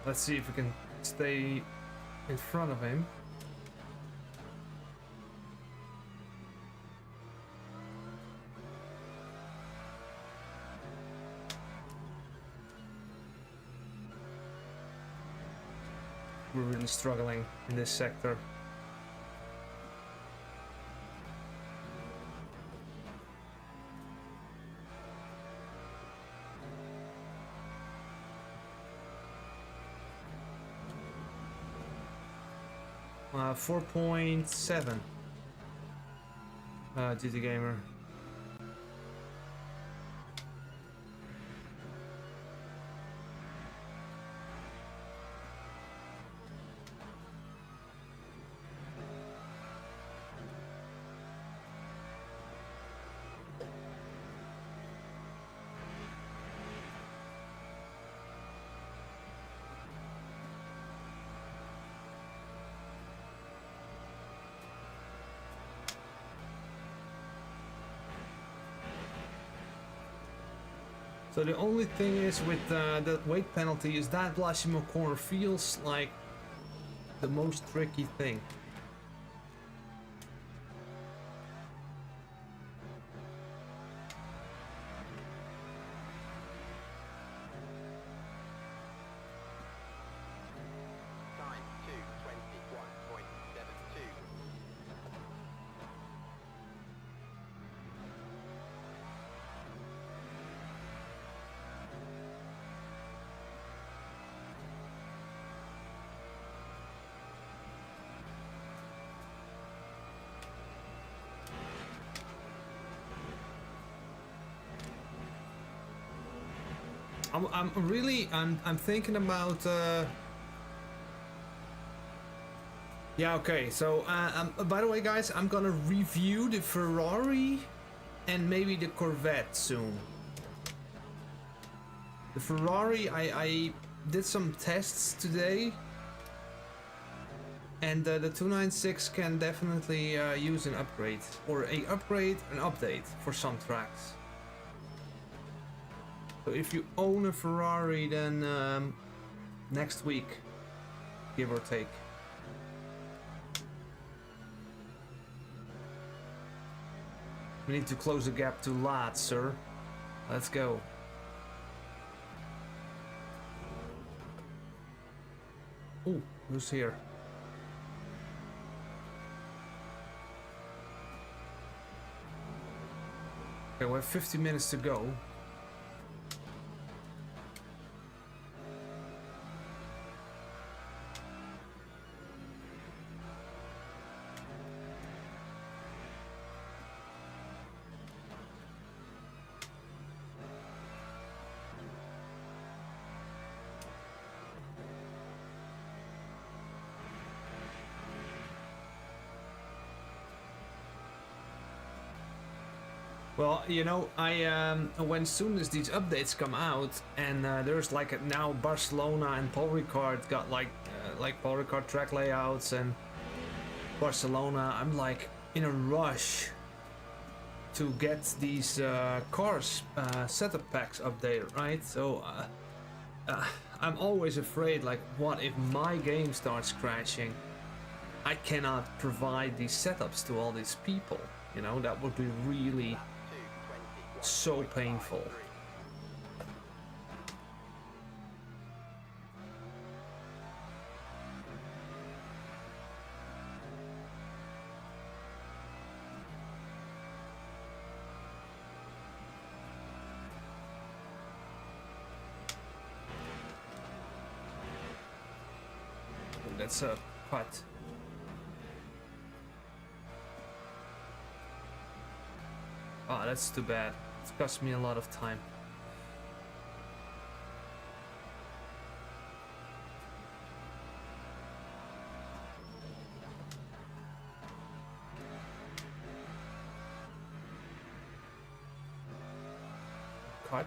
Let's see if we can stay in front of him. We're really struggling in this sector. Uh, 4.7 GT Gamer. So the only thing is with the weight penalty is that Blasimo corner feels like the most tricky thing. I'm thinking about yeah, okay, so by the way guys, I'm gonna review the Ferrari and maybe the Corvette soon. The Ferrari, I did some tests today, and the 296 can definitely use an upgrade, or an update for some tracks. So if you own a Ferrari, then next week, give or take. We need to close the gap to Lad, sir. Let's go. Oh, who's here? Okay, we have 50 minutes to go. Well, you know, when soon as these updates come out, and there's like now Barcelona and Paul Ricard got like Paul Ricard track layouts and Barcelona, I'm like in a rush to get these cars setup packs updated, right? So I'm always afraid, like, what if my game starts crashing? I cannot provide these setups to all these people. You know, that would be really so painful. That's a putt. Oh, that's too bad. It's cost me a lot of time. Cut.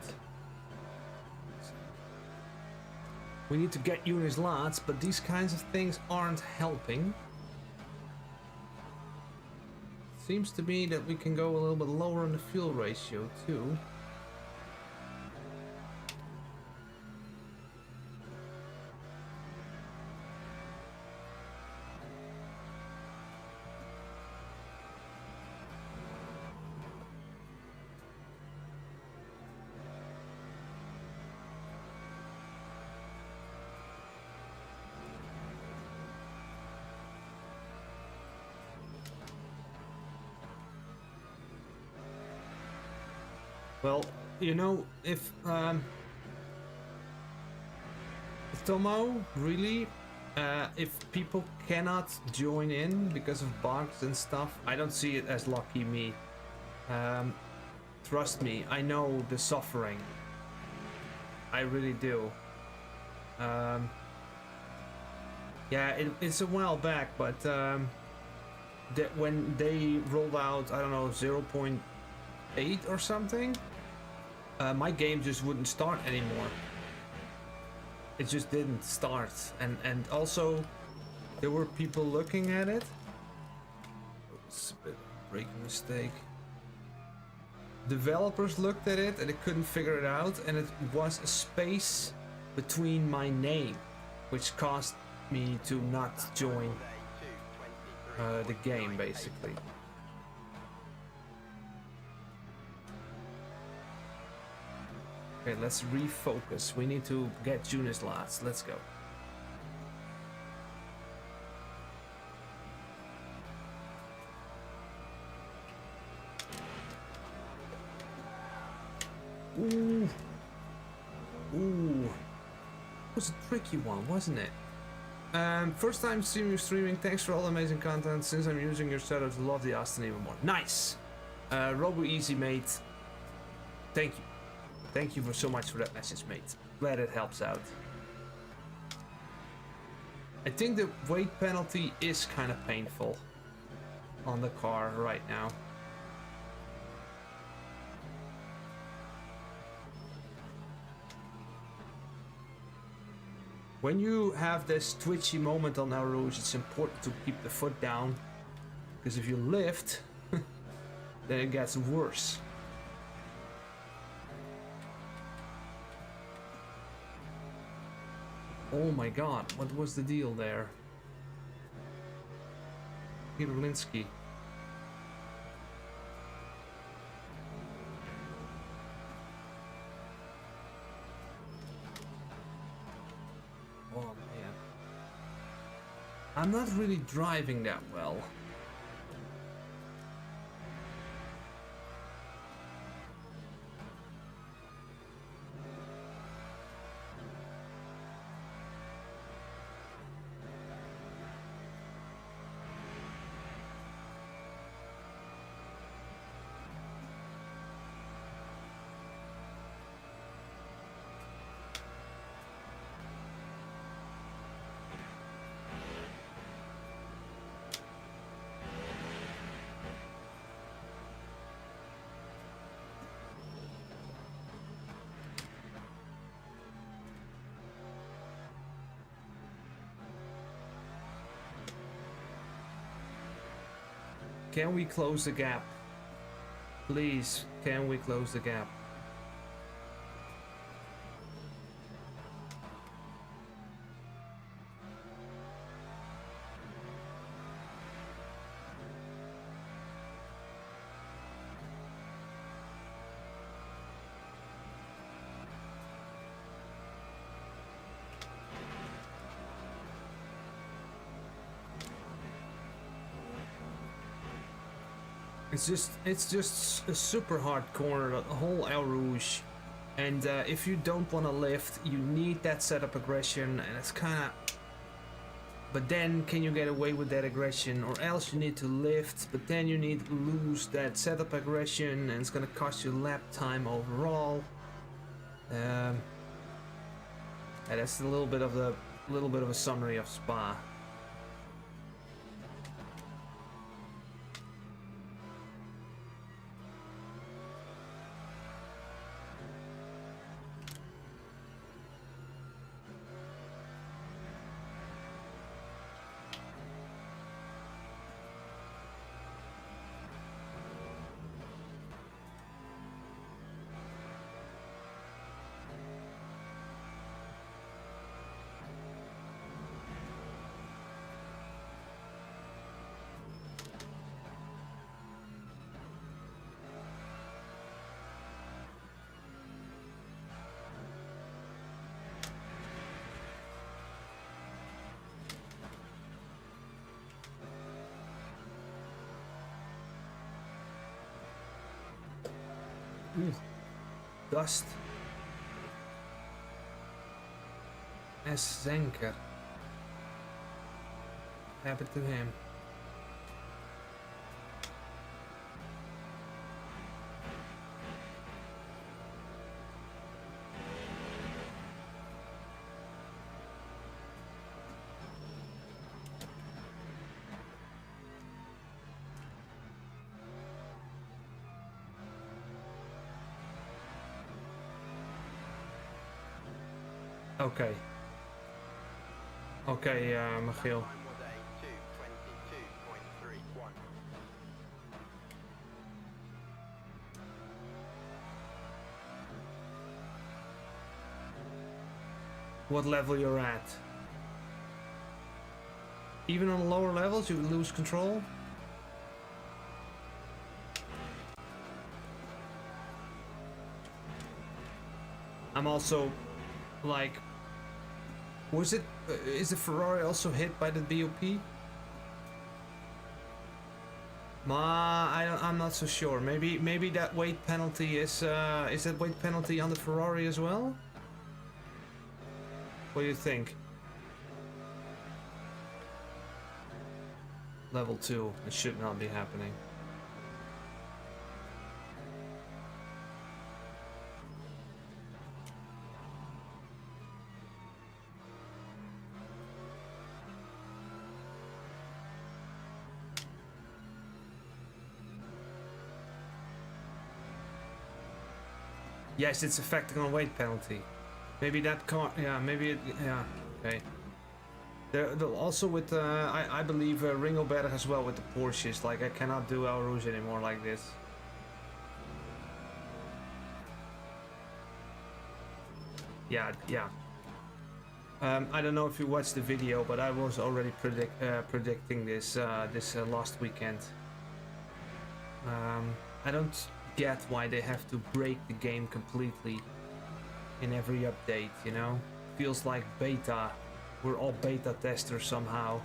We need to get units lots, but these kinds of things aren't helping. Seems to be that we can go a little bit lower on the fuel ratio too. Well, you know, if Tomo, really, if people cannot join in because of bugs and stuff, I don't see it as lucky me. Trust me, I know the suffering. I really do. Yeah, it's a while back, but that when they rolled out, I don't know, 0.8 or something, my game just wouldn't start anymore. It just didn't start, and also there were people looking at it. It's a bit of a breaking mistake. Developers looked at it and they couldn't figure it out, and it was a space between my name, which caused me to not join the game, basically. Okay, let's refocus. We need to get units lots. Let's go. Ooh. Ooh. It was a tricky one, wasn't it? First time seeing you streaming. Thanks for all the amazing content. Since I'm using your setup, love the Austin even more. Nice! Robo Easy, mate. Thank you. Thank you so much for that message, mate. Glad it helps out. I think the weight penalty is kind of painful on the car right now. When you have this twitchy moment on our rouge, it's important to keep the foot down, because if you lift, then it gets worse. Oh my god, what was the deal there? Peter Linsky. Oh man. I'm not really driving that well. Can we close the gap? Please, can we close the gap? It's just a super hard corner, the whole El Rouge, and if you don't want to lift, you need that setup aggression, and it's kind of. But then, can you get away with that aggression, or else you need to lift, but then you need to lose that setup aggression, and it's gonna cost you lap time overall. And that's a little bit of a summary of Spa. Ooh, dust. Zenker. Happened to him. Okay. Okay, Michiel. What level you're at? Even on lower levels, you lose control? I'm also, like... Was it... is the Ferrari also hit by the BOP? I'm not so sure. Maybe that weight penalty is that weight penalty on the Ferrari as well? What do you think? Level 2. It should not be happening. Yes, it's affecting on weight penalty. Maybe that car, yeah, maybe it, yeah, okay. They're also with, I believe Ringo Berg as well with the Porsches. Like, I cannot do El Rouge anymore like this. Yeah, yeah. I don't know if you watched the video, but I was already predicting this last weekend. I don't get why they have to break the game completely in every update, you know? Feels like beta. We're all beta testers somehow.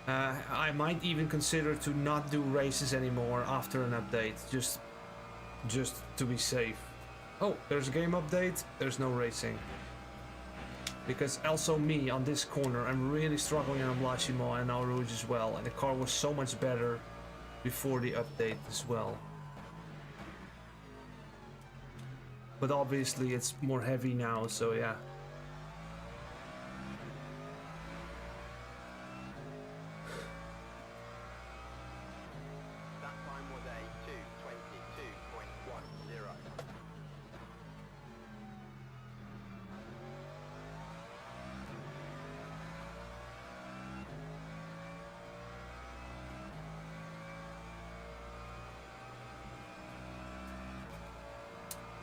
I might even consider to not do races anymore after an update, just to be safe. Oh, there's a game update, there's no racing. Because also me on this corner, I'm really struggling on Blasimo and El Rouge as well, and the car was so much better before the update as well. But obviously it's more heavy now, so yeah. That time was a 2:22.10.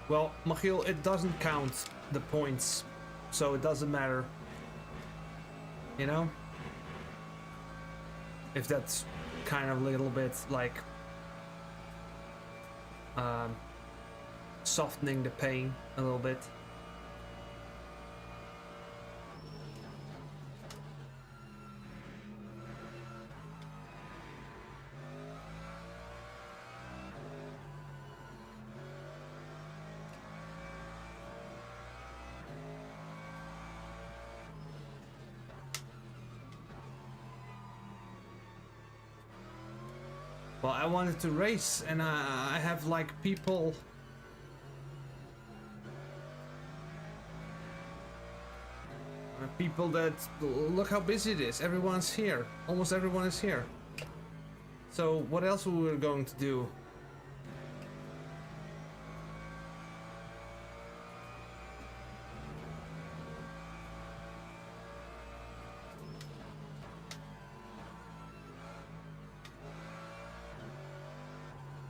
Well, Michiel, it doesn't count the points, so it doesn't matter. You know? If that's kind of a little bit like softening the pain a little bit. Well, I wanted to race, and I have like people. People that look how busy it is. Everyone's here. Almost everyone is here. So what else we were going to do?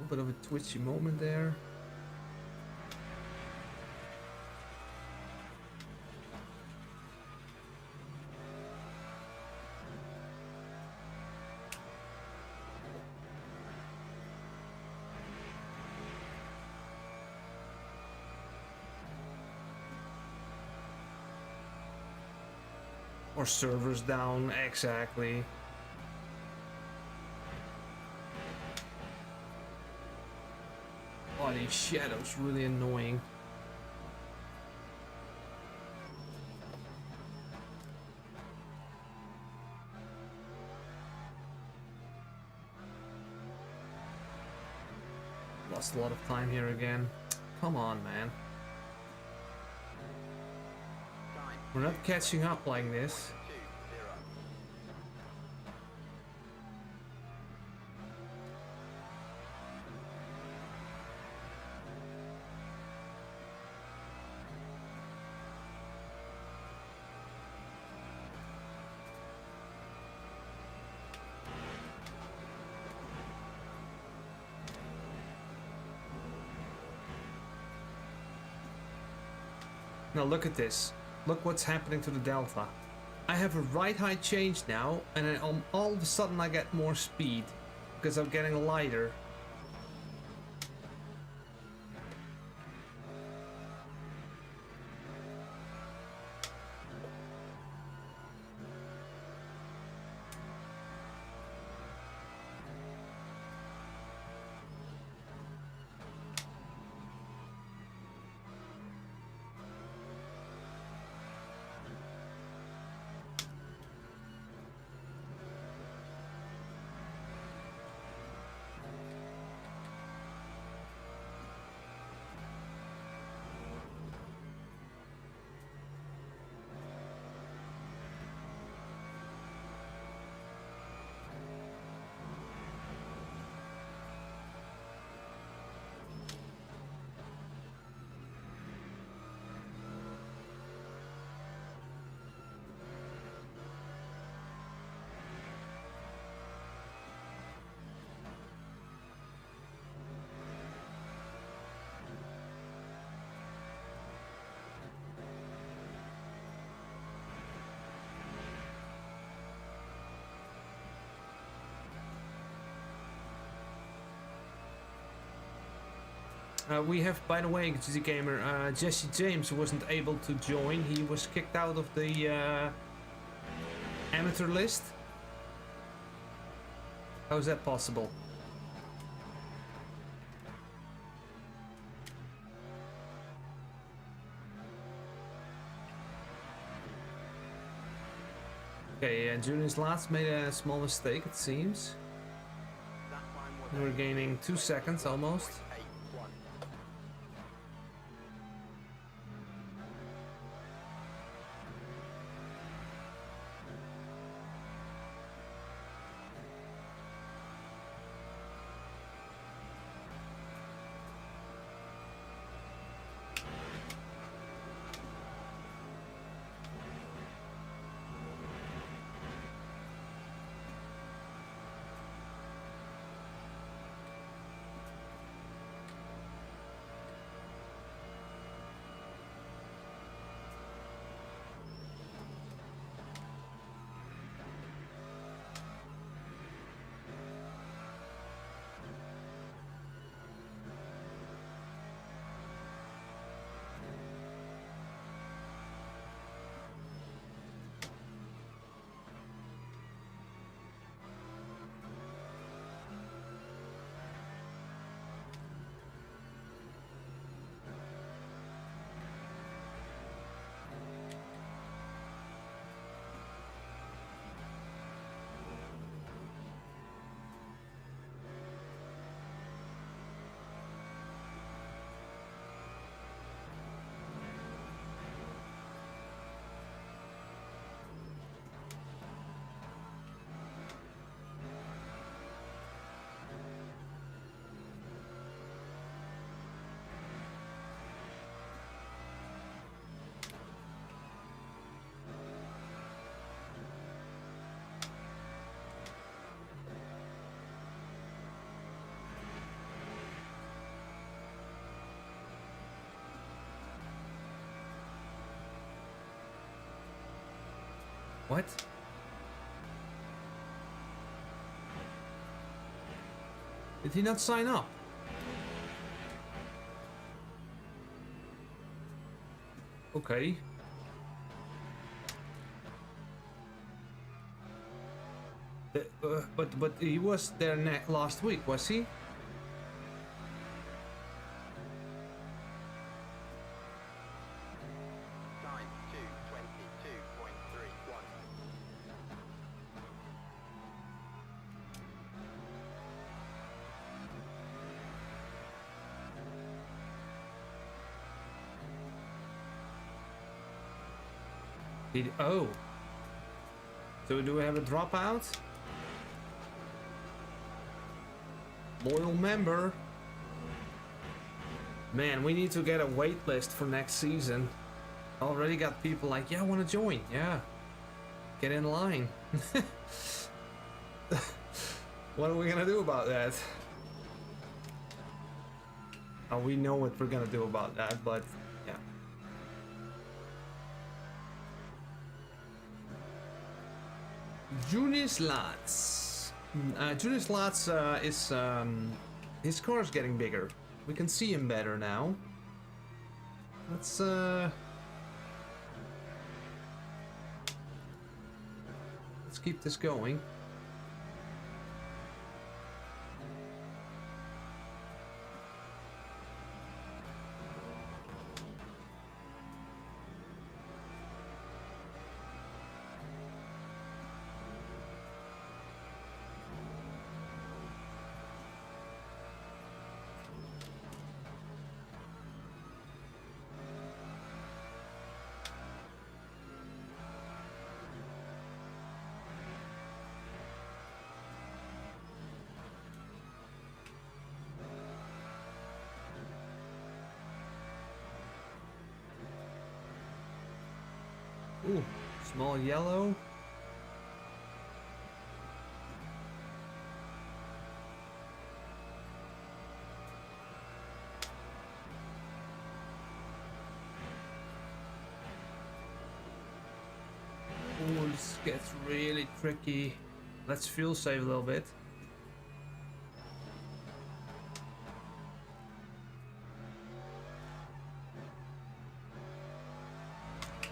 A bit of a twitchy moment there. Or servers down, exactly. Oh, these shadows really annoying. Lost a lot of time here again. Come on, man. We're not catching up like this. Now look at this. Look what's happening to the Delta. I have a right height change now, and then all of a sudden I get more speed because I'm getting lighter. We have, by the way, GT Gamer, Jesse James wasn't able to join. He was kicked out of the amateur list. How is that possible? Okay, Julius Last made a small mistake, it seems. We're gaining 2 seconds almost. What? Did he not sign up? Okay. But he was there last week, was he? Oh. So do we have a dropout? Loyal member. Man, we need to get a wait list for next season. Already got people like, yeah, I want to join. Yeah. Get in line. What are we gonna do about that? Oh, we know what we're gonna do about that, but yeah. Junis Lats. Junis Lats is his car is getting bigger. We can see him better now. Let's keep this going. Ooh, small yellow. Ooh, this gets really tricky. Let's fuel save a little bit.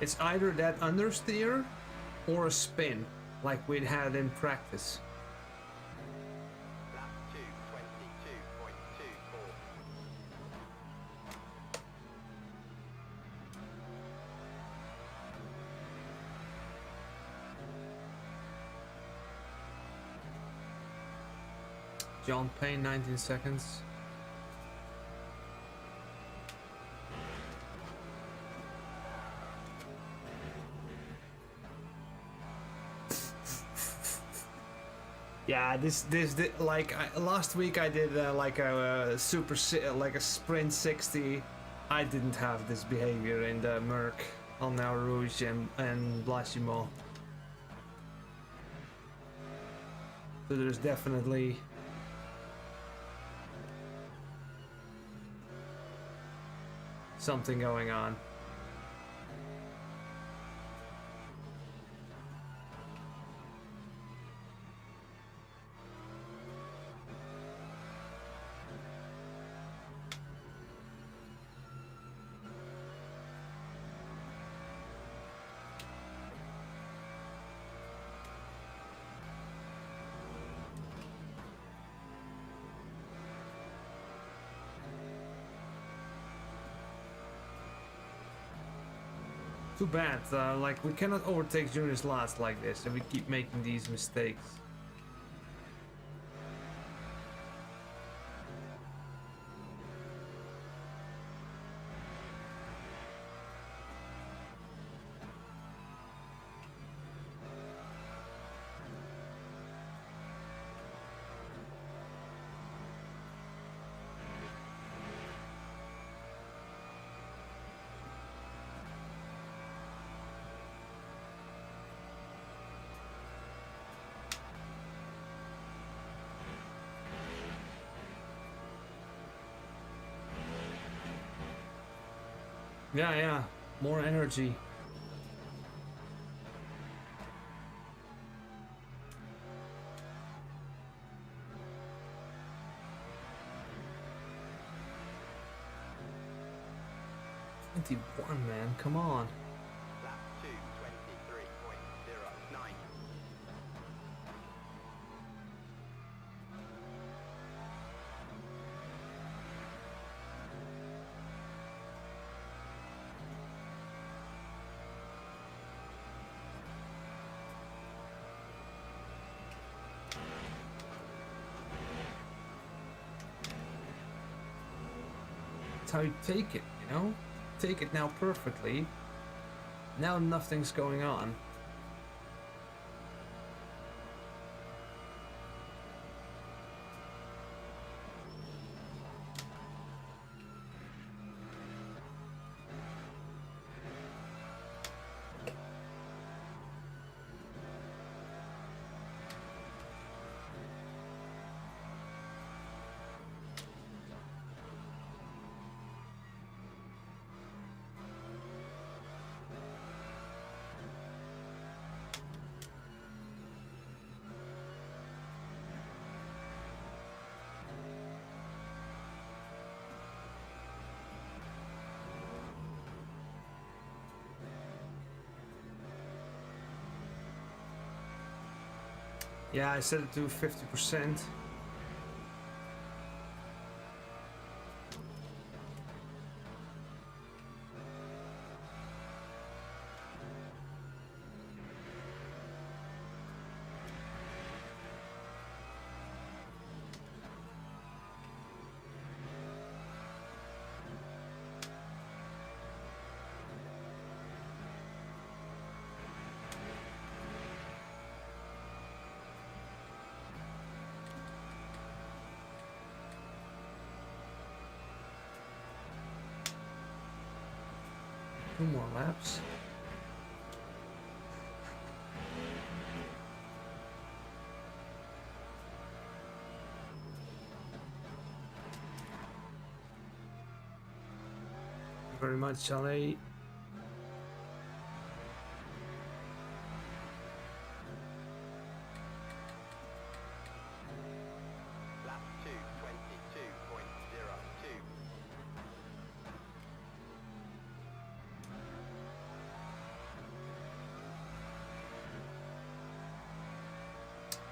It's either that understeer or a spin, like we'd had in practice. Lap 2:22.24. John Payne, 19 seconds. Yeah, this like last week I did like a like a sprint 60. I didn't have this behavior in the Merc on Eau Rouge and Blasimo. So there's definitely something going on. Too bad, like we cannot overtake Junior's last like this and we keep making these mistakes. Yeah, more energy. 2:21, man. Come on. Lap 2:23.09. That's how you take it, you know? Take it now perfectly. Now nothing's going on. Yeah, I set it to 50%. Two more laps. Thank you very much, Chalet. Lap 2:22.02.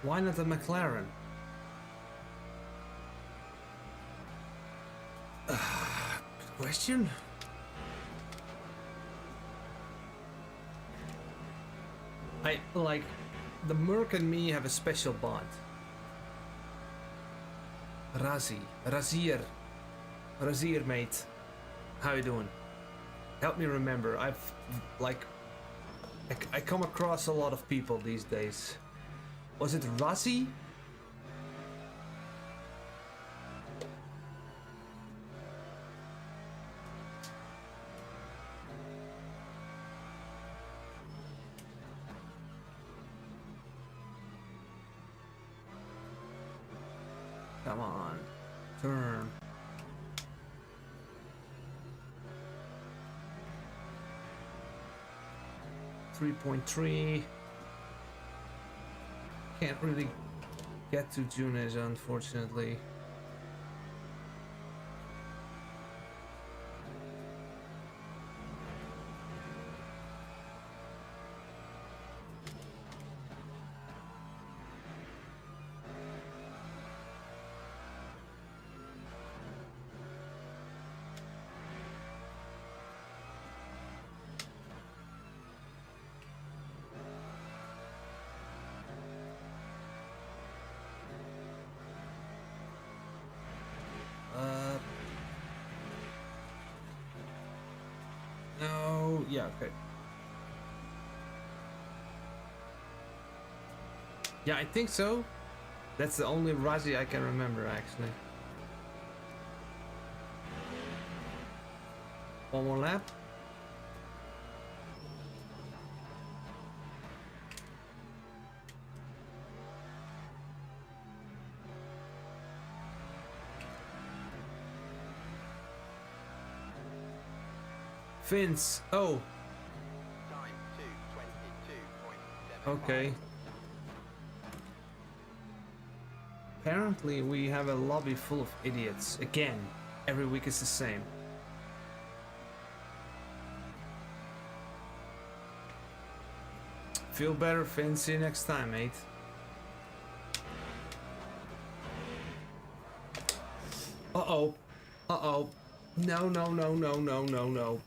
Why not a McLaren? Good question. I like the Merc and me have a special bond. Razir, mate. How you doing? Help me remember. I've like I come across a lot of people these days. Was it Razi? Come on, turn. .3. Can't really get to Junes, unfortunately. No, yeah, okay. Yeah, I think so. That's the only Razi I can remember, actually. One more lap. Vince, oh, Time 2:22.75. okay. Apparently we have a lobby full of idiots. Again, every week is the same. Feel better, Finn. See you next time, mate. Uh-oh. Uh-oh. No, no, no, no, no, no, no.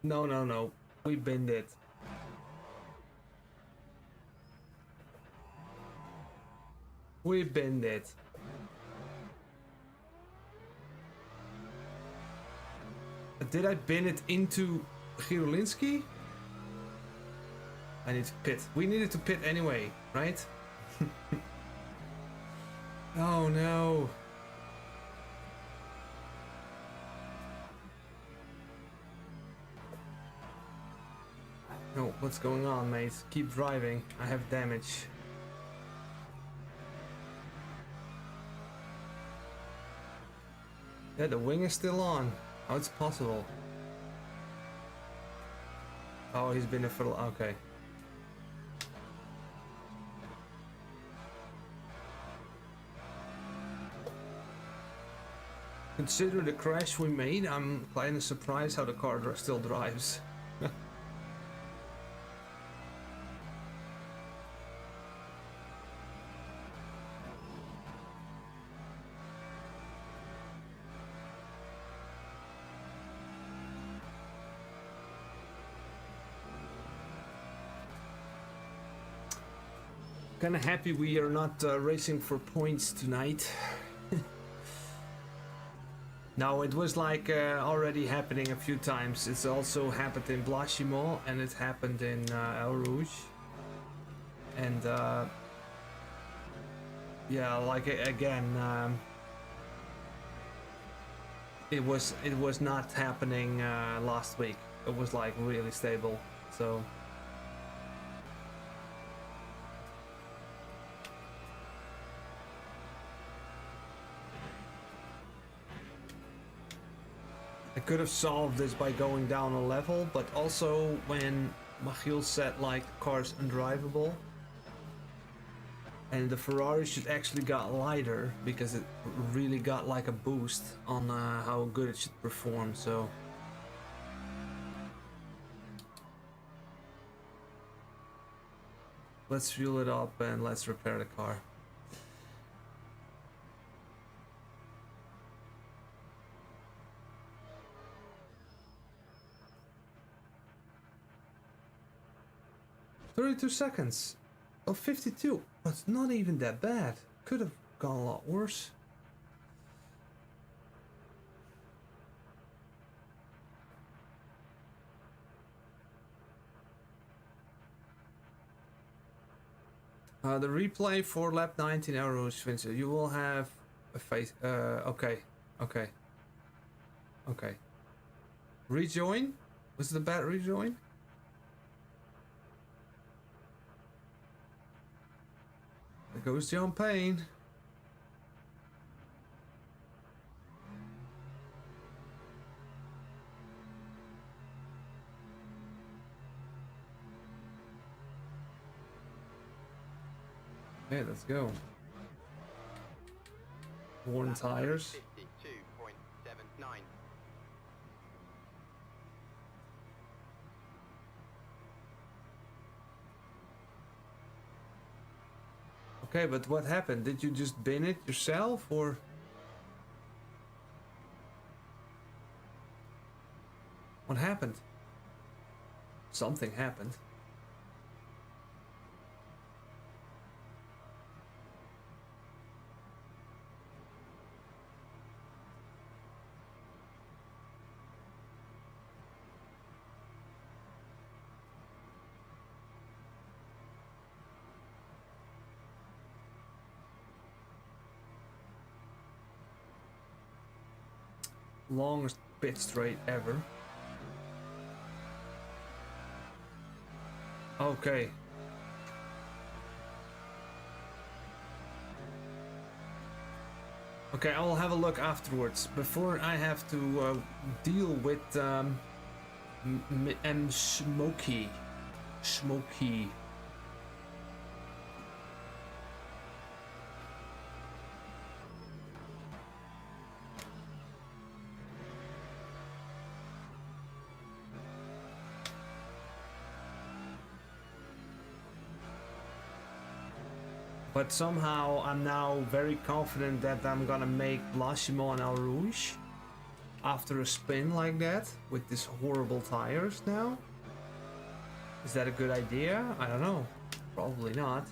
No, no, no. We binned it. We binned it. Did I bin it into Girolinski? I need to pit. We needed to pit anyway, right? Oh no. No, what's going on, mate? Keep driving. I have damage. Yeah, the wing is still on. How it's possible? Oh, he's been there for okay. Considering the crash we made, I'm kind of surprised how the car still drives. Kind of happy we are not racing for points tonight. No, it was like already happening a few times. It's also happened in Blasimo and it happened in El Rouge. And yeah, like again, it was not happening last week. It was like really stable. So. I could have solved this by going down a level, but also when Michiel said like the car's undrivable and the Ferrari should actually got lighter because it really got like a boost on how good it should perform, so let's fuel it up and let's repair the car. "32 seconds. Oh, 52. That's not even that bad. Could have gone a lot worse." The replay for lap 19 Arrows, Vincent. You will have a face. Okay. Okay. Okay. Rejoin? Was it a bad rejoin? There goes John Payne. Okay, let's go. Worn tires. 52.79. Okay, but what happened? Did you just bin it yourself, or? What happened? Something happened. Longest pit straight ever. Okay. Okay, I'll have a look afterwards. Before I have to deal with Smokey. Smokey. But somehow I'm now very confident that I'm gonna make Blanchimont and Al Rouge after a spin like that with these horrible tires now. Is that a good idea? I don't know. Probably not.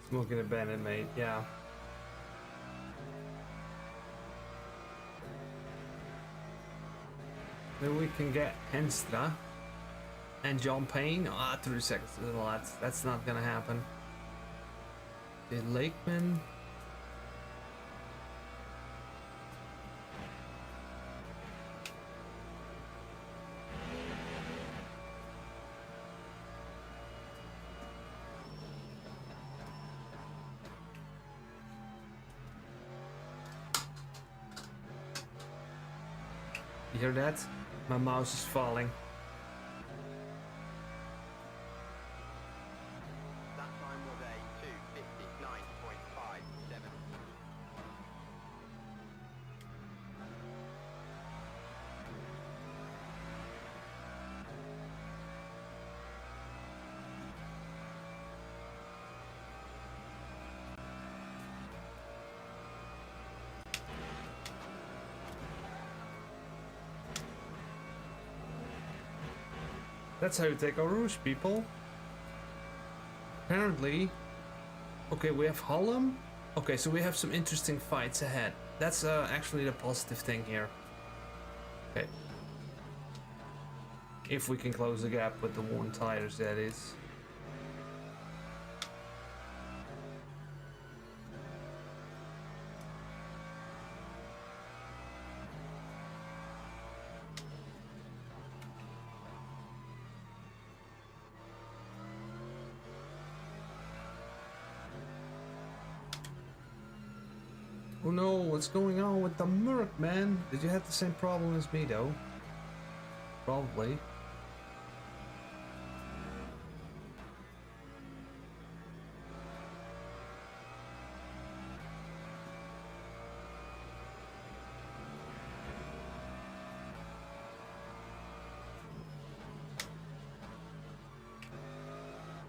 Smoking a bandit, mate. Yeah. Maybe we can get Henstra and John Payne. Ah, 30 seconds is a lot. That's not gonna happen. The Lakeman. You hear that? My mouse is falling. That time was a 2:59.57. That's how you take our Rouge, people. Apparently. Okay, we have Hollum. Okay, so we have some interesting fights ahead. That's actually the positive thing here. Okay. If we can close the gap with the worn tires, that is. Oh no, what's going on with the Merc, man? Did you have the same problem as me, though? Probably.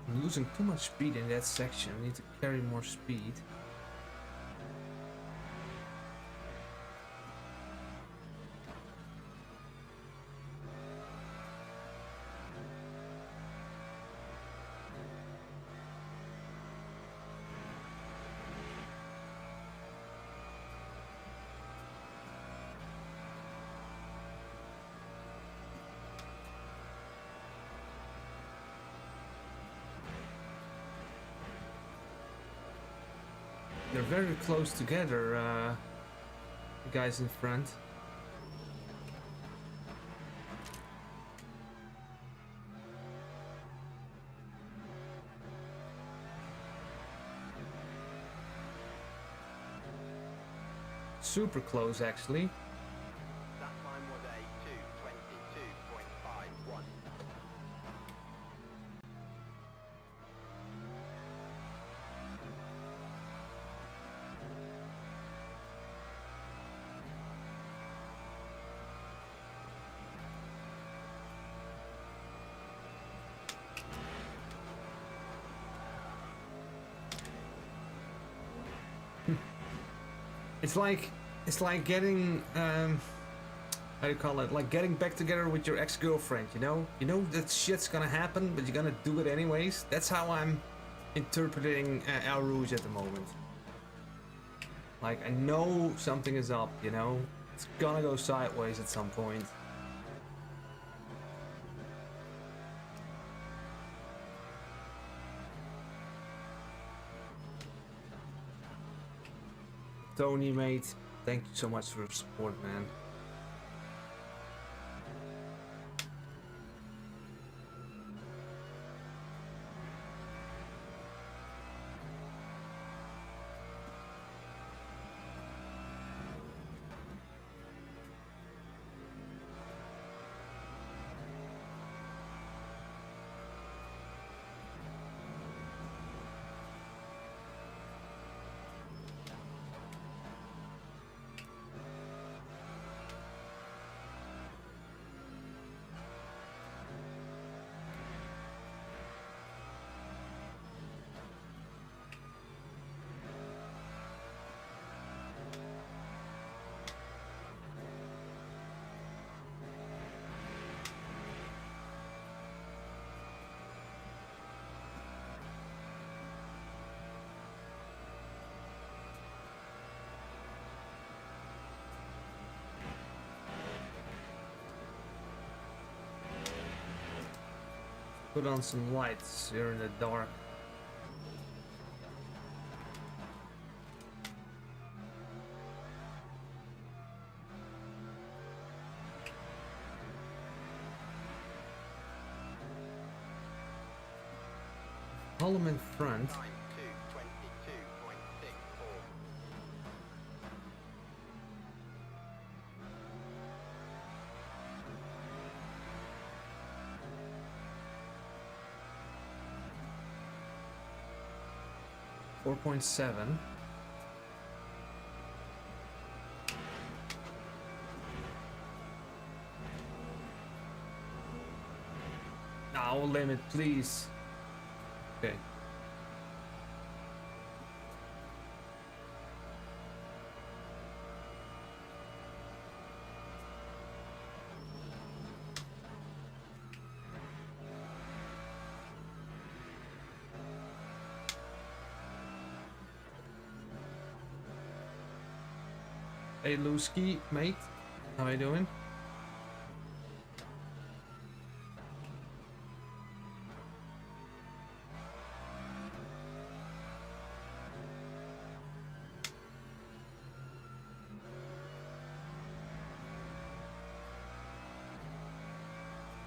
I'm losing too much speed in that section. I need to carry more speed. They're very close together, the guys in front. Super close, actually. That time was a 2:22.51. It's like getting how do you call it? Like getting back together with your ex-girlfriend, you know? You know that shit's gonna happen, but you're gonna do it anyways. That's how I'm interpreting Al Rouge at the moment. Like, I know something is up, you know? It's gonna go sideways at some point. Tony, mate, thank you so much for your support, man. put on some lights here in the dark. Column in front. Time 2:22.64. .7. Now limit, please. Okay. Hey Lusky, mate. How you doing?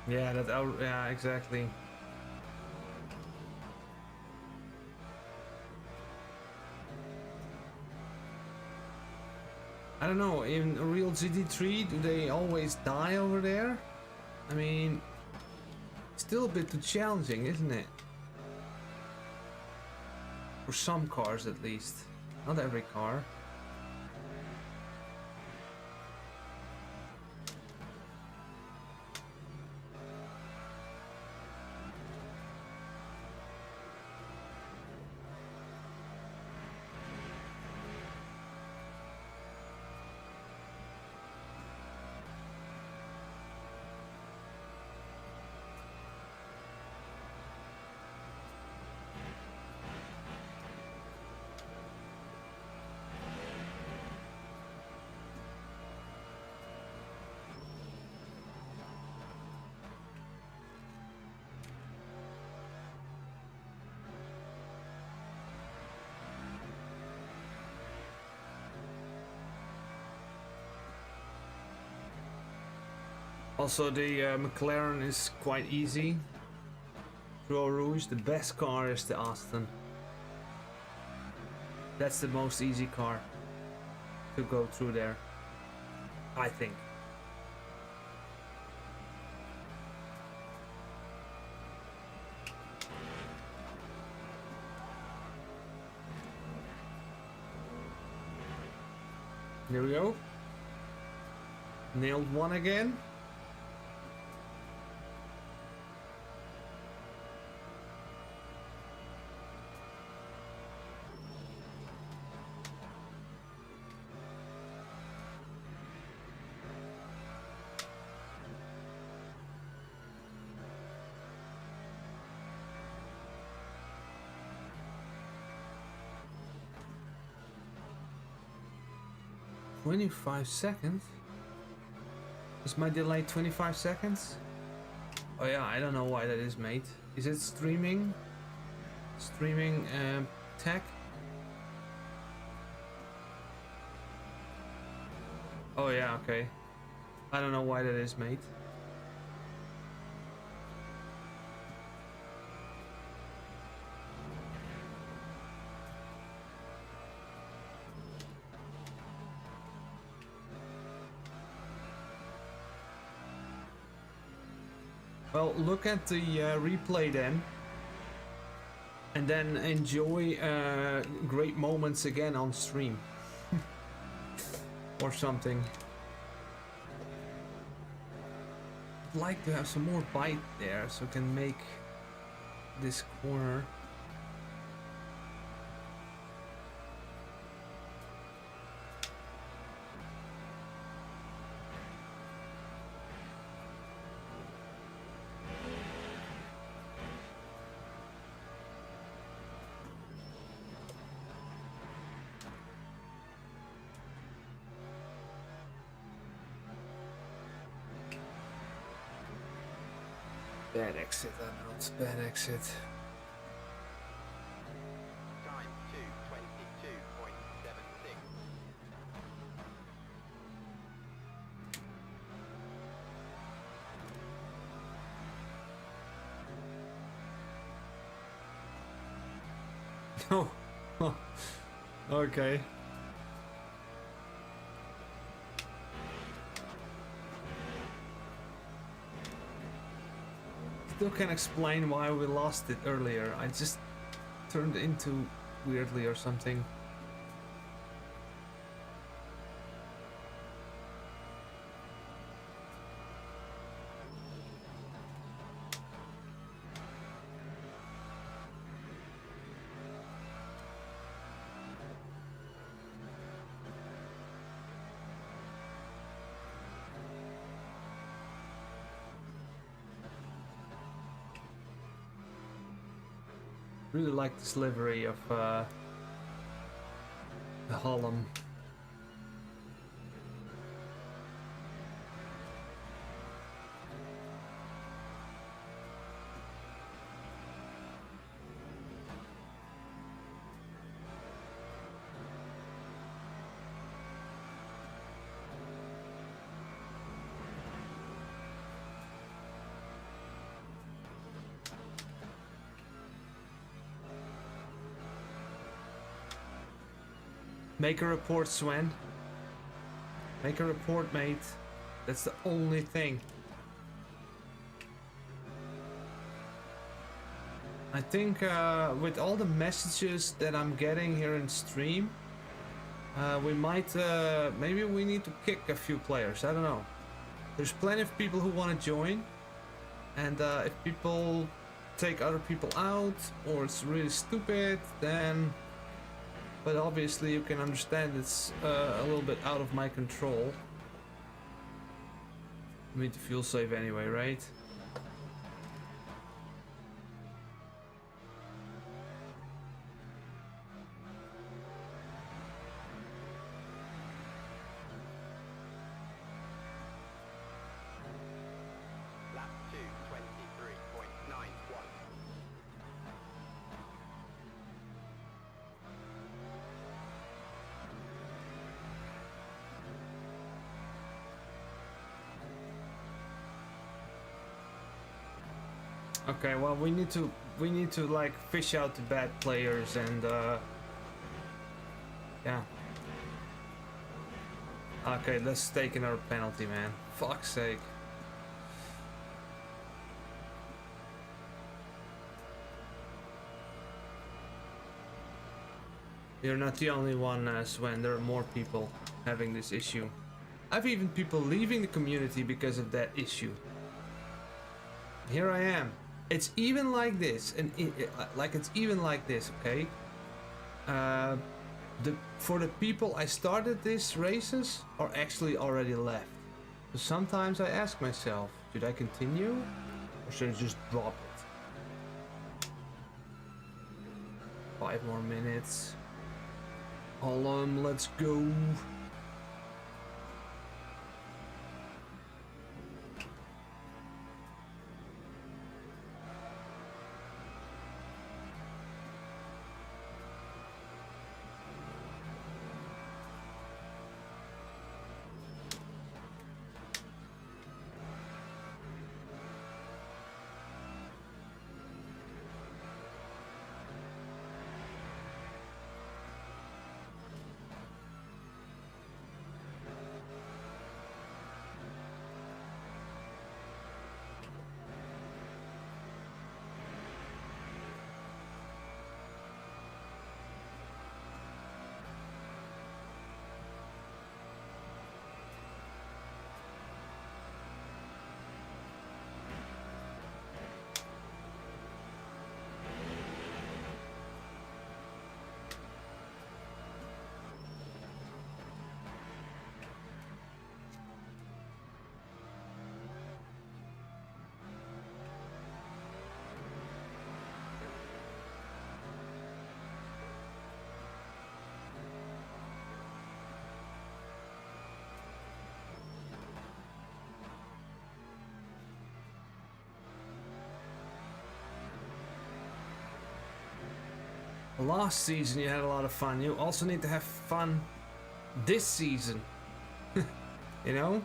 Yeah, yeah, exactly. I don't know, in a real GT3, do they always die over there? I mean, still a bit too challenging, isn't it? For some cars at least. Not every car. Also, the McLaren is quite easy. Through Rouge, the best car is the Aston. That's the most easy car to go through there, I think. Here we go. Nailed one again. $25 seconds? Is my delay 25 seconds? Oh yeah, I don't know why that is, mate. Is it streaming? Streaming tech? Oh yeah, okay. I don't know why that is, mate. Well, look at the replay then, and then enjoy great moments again on stream. Or something. I'd like to have some more bite there so I can make this corner. Bad exit, Arnout. Bad exit. Time 2:22.76. Oh. Okay. Still can't explain why we lost it earlier. I just turned into weirdly or something. Really like this livery of the Holland. Make a report, Sven. Make a report, mate. That's the only thing. I think with all the messages that I'm getting here in stream, we might, maybe we need to kick a few players. I don't know. There's plenty of people who want to join. And if people take other people out or it's really stupid, then... But obviously you can understand it's a little bit out of my control. We need to fuel save anyway, right? Lap 2:23.91. Okay, well we need to like fish out the bad players and yeah. Okay, let's take another penalty, man. Fuck's sake. You're not the only one, Sven. There are more people having this issue. I've even people leaving the community because of that issue. Here I am. It's even like this, and it's even like this, okay? For the people I started these races are actually already left. So sometimes I ask myself, should I continue or should I just drop it? 5 more minutes. Hold on, let's go. Last season you had a lot of fun. You also need to have fun this season. You know?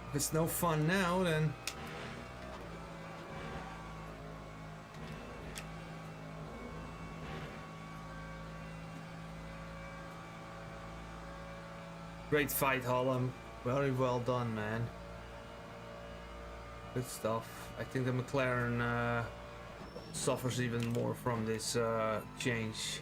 If it's no fun now, then... Great fight, Holland. Very well done, man. Good stuff. I think the McLaren suffers even more from this change.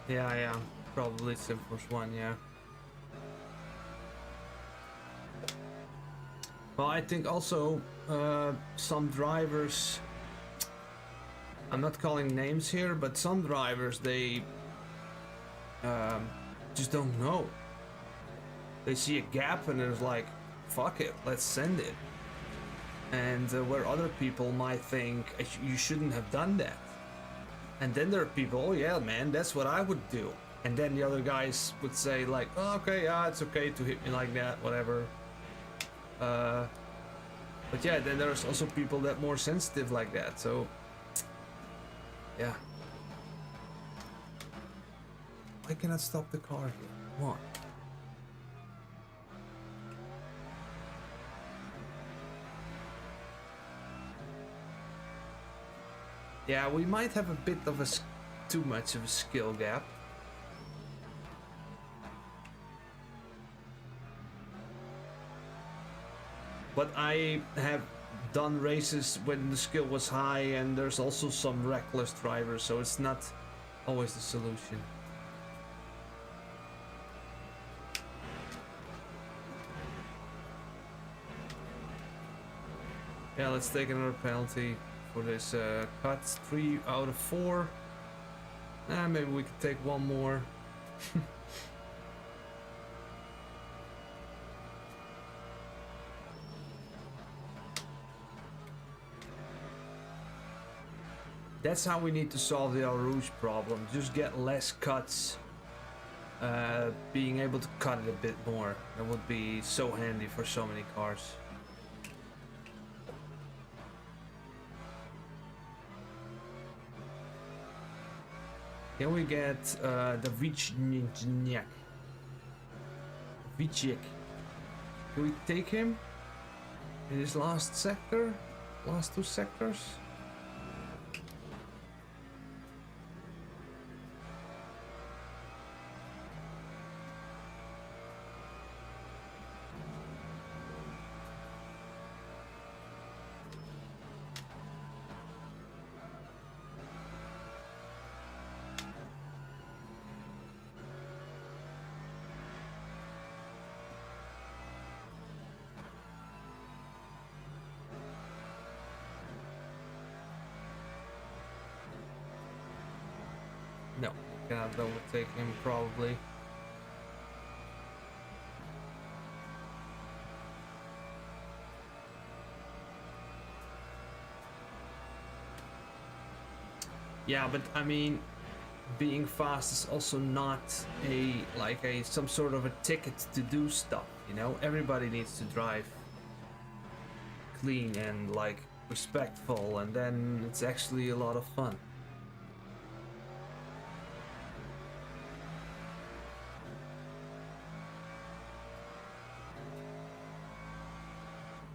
Yeah, probably simplest one, yeah. Well, I think also some drivers, I'm not calling names here, but some drivers, they just don't know. They see a gap and it's like, fuck it, let's send it. And where other people might think, you shouldn't have done that. And then there are people, oh yeah, man, that's what I would do. And then the other guys would say like, oh, okay, yeah, it's okay to hit me like that, whatever. But yeah, then there's also people that are more sensitive like that, so... Yeah. Why can I stop the car here? Come on. Yeah, we might have a bit of a too much of a skill gap. But I have done races when the skill was high, and there's also some reckless drivers, so it's not always the solution. Yeah, let's take another penalty for this cut. 3 out of 4. Maybe we could take one more. That's how we need to solve the Eau Rouge problem. Just get less cuts. Being able to cut it a bit more. That would be so handy for so many cars. Can we get the Vichniak? Vichik. Can we take him in his last sector? Last 2 sectors? No, cannot overtake him probably. Yeah, but I mean, being fast is also not some sort of a ticket to do stuff, you know? Everybody needs to drive clean and like respectful, and then it's actually a lot of fun.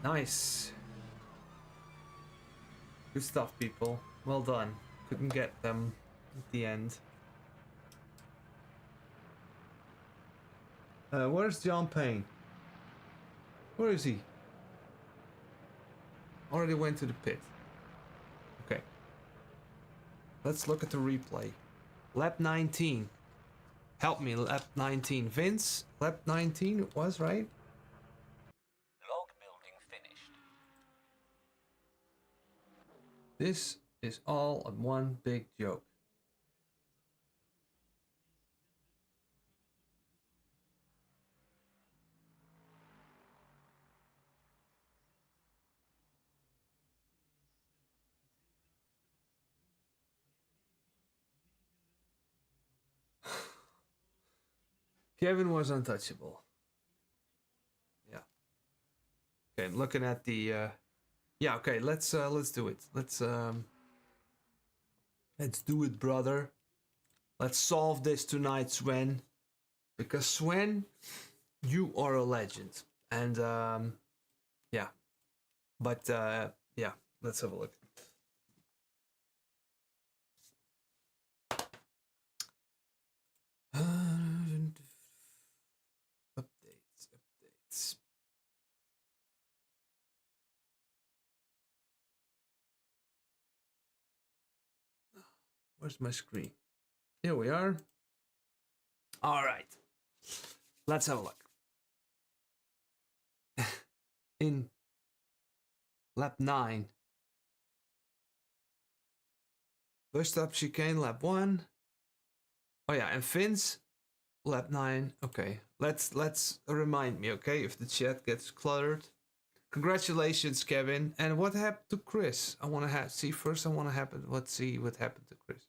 Nice. Good stuff, people. Well done. Couldn't get them at the end. Where's John Payne? Where is he? Already went to the pit. Okay. Let's look at the replay. Lap 19. Help me, lap 19. Vince, lap 19 was right? Log building finished. This is all a one big joke. Kevin was untouchable. Yeah. Okay, I'm looking at the yeah, okay, let's do it. Let's do it, brother. Let's solve this tonight, Sven. Because Sven, you are a legend. And yeah. But yeah, let's have a look. Updates. Where's my screen? Here we are. All right. Let's have a look. In lap 9. First up chicane, lap 1. Oh yeah, and Vince, lap 9. Okay, let's remind me, okay, if the chat gets cluttered. Congratulations, Kevin. And what happened to Chris? I want to see first. I want to see what happened to Chris.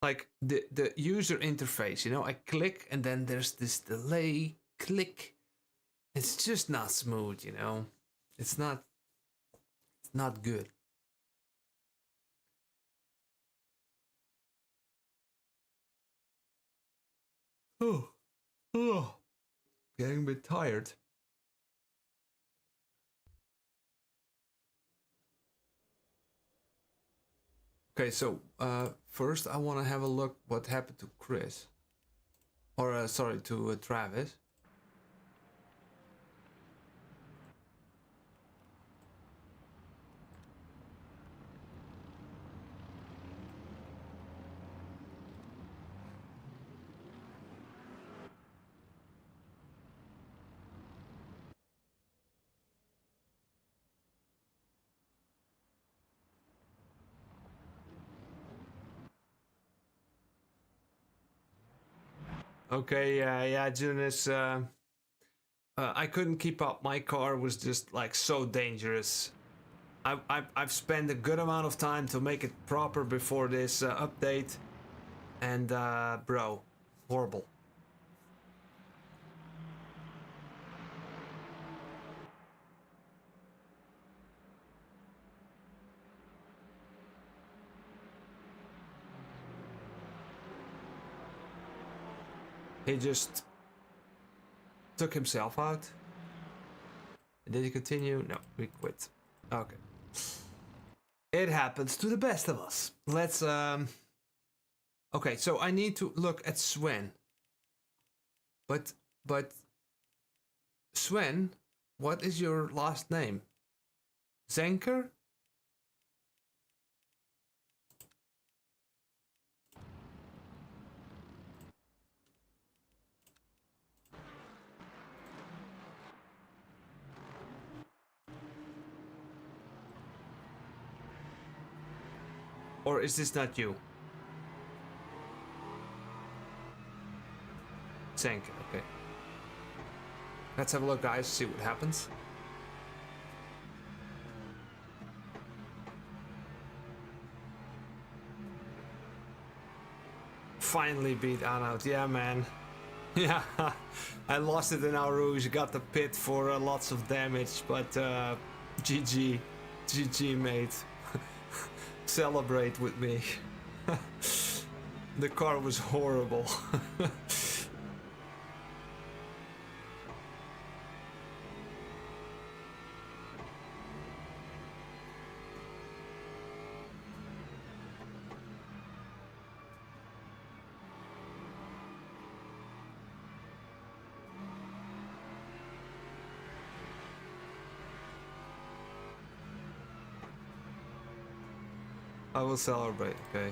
Like the user interface, you know, I click and then there's this delay, click. It's just not smooth, you know. It's not good. Oh, getting a bit tired. Okay, so first I want to have a look what happened to Chris. Or sorry, to Travis. Okay, yeah, Jonas. I couldn't keep up. My car was just like so dangerous. I've spent a good amount of time to make it proper before this update, and bro, horrible. He just took himself out. Did he continue? No, we quit. Okay. It happens to the best of us. Let's okay, so I need to look at Sven. But Sven, what is your last name? Zenker? Or is this not you? Zenker, okay. Let's have a look, guys, see what happens. Finally beat Arnout, yeah, man. Yeah, I lost it in our rouge, got the pit for lots of damage, but GG, mate. Celebrate with me. The car was horrible. I will celebrate, okay.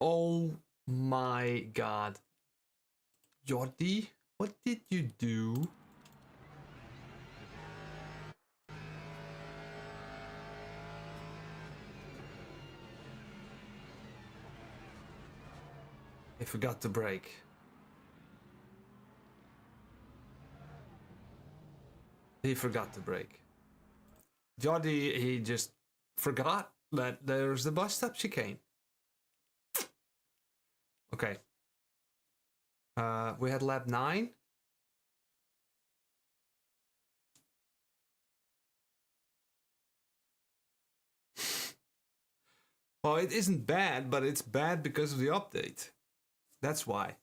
Oh my god. Jordi, what did you do? I forgot to brake. He forgot to brake. Jordi, he just forgot that there's the bus stop chicane. Okay. We had lap 9. Well, it isn't bad, but it's bad because of the update. That's why.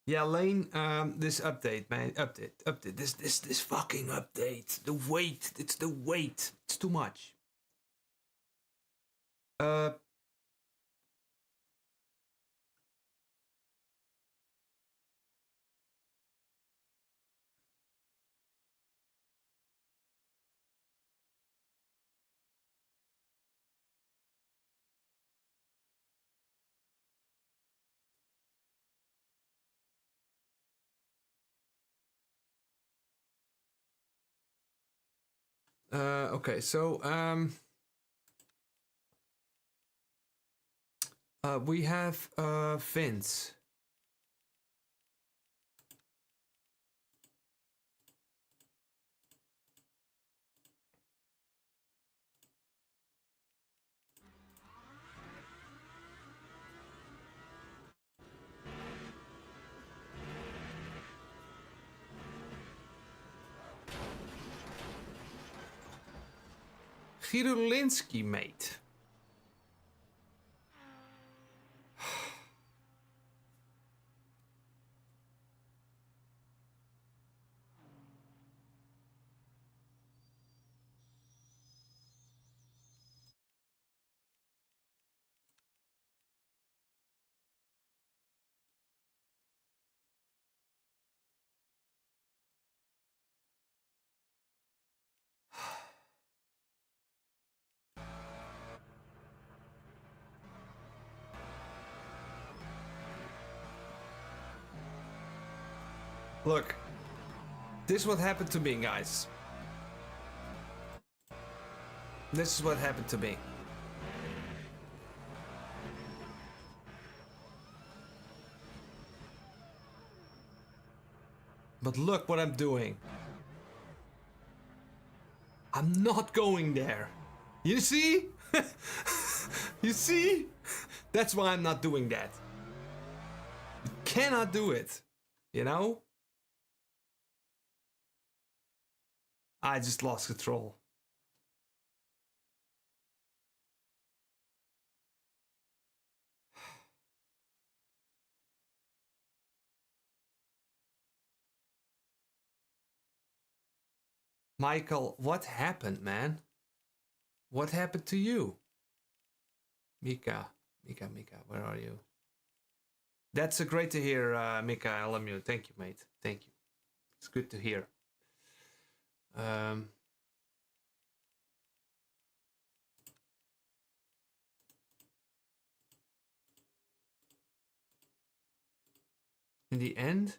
Yeah, Lane, this update, man, update, this fucking update. The weight, it's the weight. It's too much. Okay, so we have fins. Girulinski, mate. Look, this is what happened to me, guys. This is what happened to me. But look what I'm doing. I'm not going there. You see? You see? That's why I'm not doing that. You cannot do it. You know? I just lost control. Michael, what happened, man? What happened to you? Mika, where are you? That's great to hear, Mika. I love you. Thank you, mate. Thank you. It's good to hear. In the end,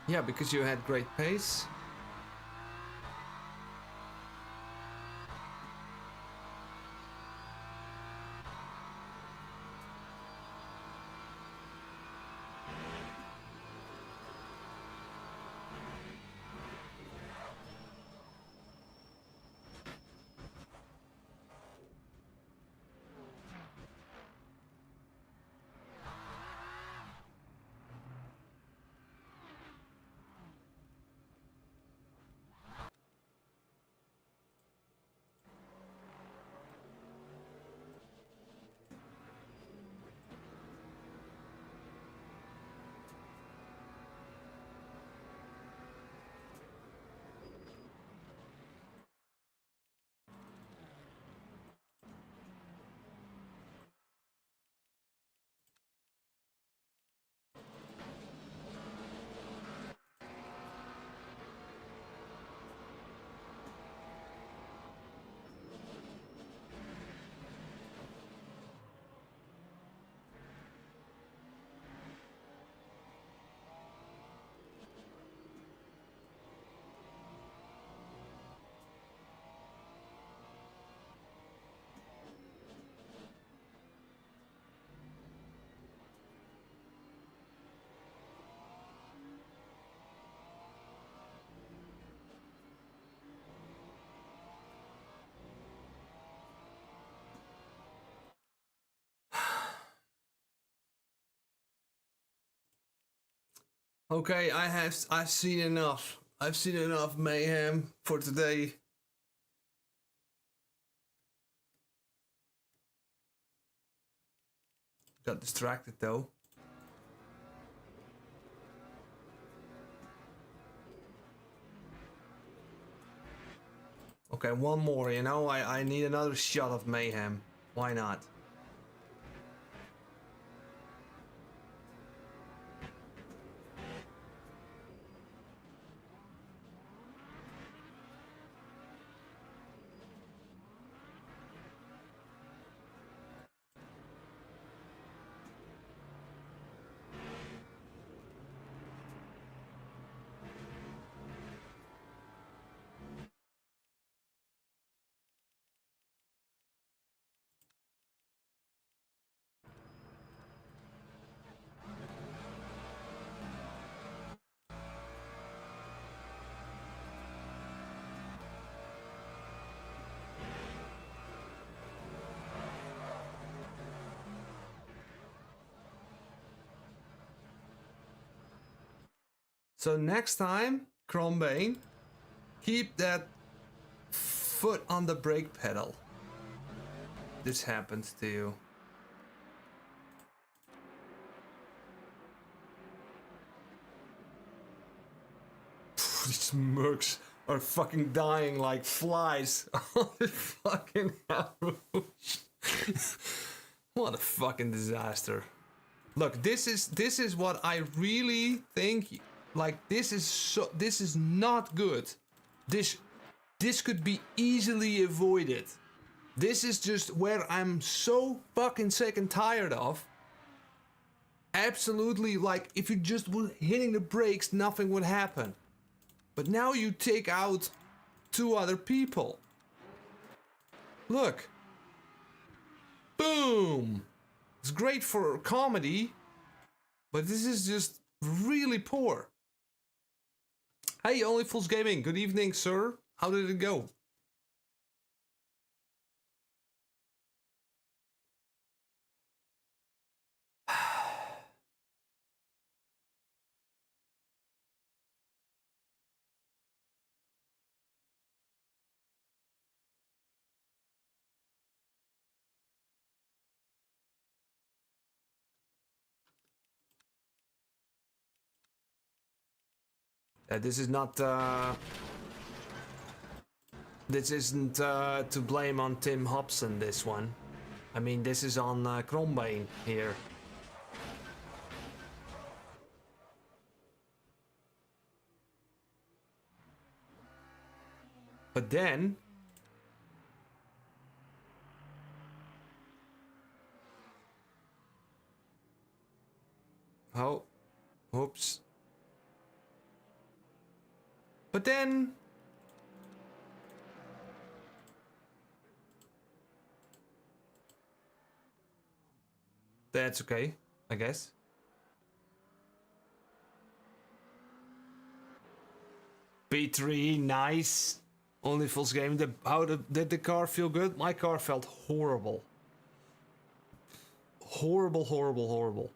yeah, because you had great pace. Okay, I've seen enough. I've seen enough mayhem for today. Got distracted though. Okay, one more, you know, I need another shot of mayhem. Why not? So next time, Crombane, keep that foot on the brake pedal. This happens to you. These mercs are fucking dying like flies on the fucking Harouche. What a fucking disaster. Look, this is what I really think. Like, this is not good. This could be easily avoided. This is just where I'm so fucking sick and tired of. Absolutely, like, if you just were hitting the brakes, nothing would happen. But now you take out 2 other people. Look. Boom. It's great for comedy, but this is just really poor. Hey, Only Fools Gaming. Good evening, sir. How did it go? This is not. This isn't to blame on Tim Hobson. This one. I mean, this is on Crombane here. But then. Oh. Oops. But then. That's okay, I guess. B3, nice. Only Fools Game. Did the car feel good? My car felt horrible. Horrible, horrible, horrible.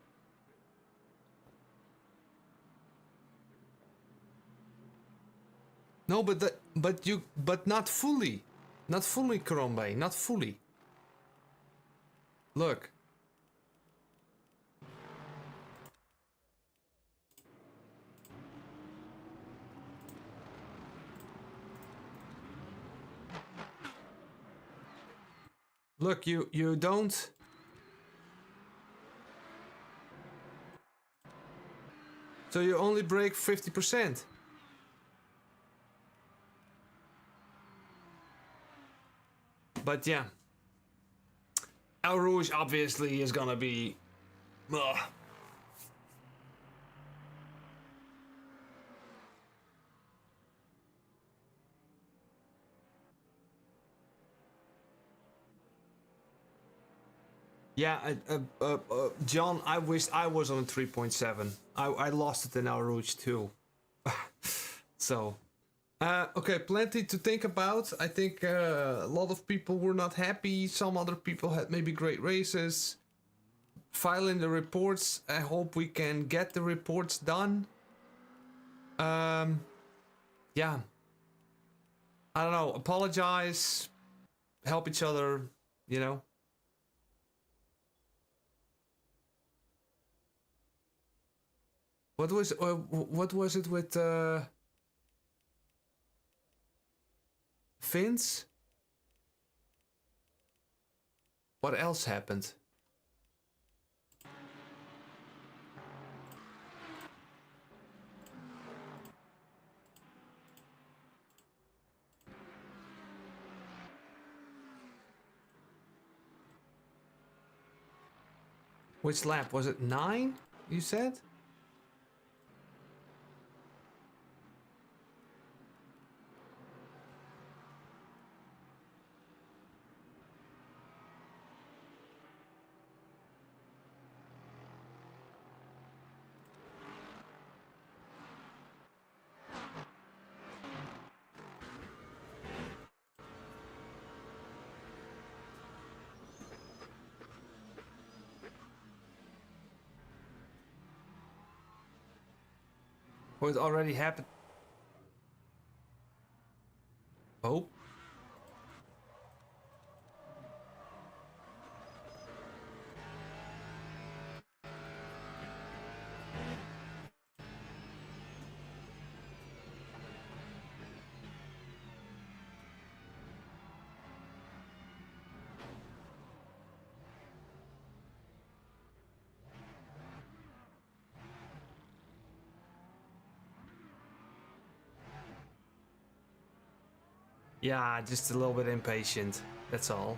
No, but not fully. Not fully, Karombe, not fully. Look. Look, you don't. So you only break 50%. But yeah. El Rouge obviously is gonna be. Ugh. Yeah, John, I wish I was on 3.7. I lost it in El Rouge too. So, okay, plenty to think about. I think a lot of people were not happy. Some other people had maybe great races. Filing the reports. I hope we can get the reports done. Yeah. I don't know. Apologize. Help each other. You know. What was it with Vince? What else happened? Which lap? Was it 9? You said? Or it already happened? Oh. Yeah, just a little bit impatient. That's all.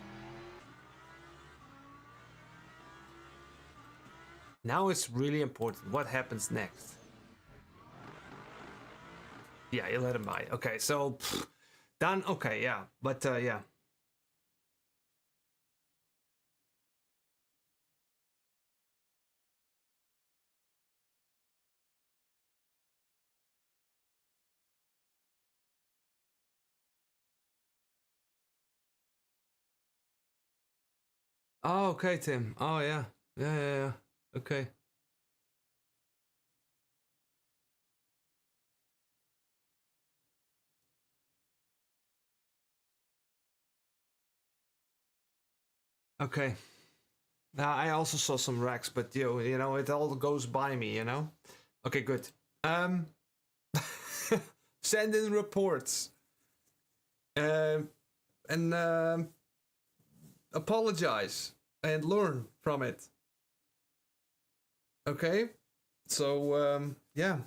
Now it's really important. What happens next? Yeah, you let him by. Okay, so done. Okay, yeah, but yeah. Oh, okay, Tim. Oh, yeah. Yeah. Okay. Okay. Now I also saw some wrecks, but you know, it all goes by me, you know. Okay, good. Send in reports. And apologize and learn from it. Okay? So yeah.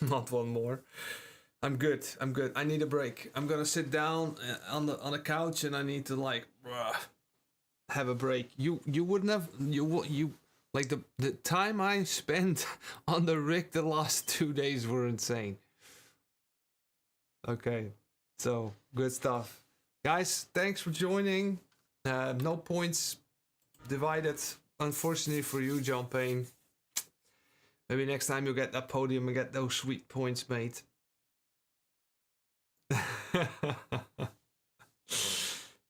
Not one more. I'm good. I need a break. I'm gonna sit down on the couch and I need to like have a break. You wouldn't have you like the time I spent on the rig the last 2 days were insane. Okay, so good stuff, guys. Thanks for joining. No points divided, unfortunately for you, John Payne. Maybe next time you'll get that podium and get those sweet points, mate.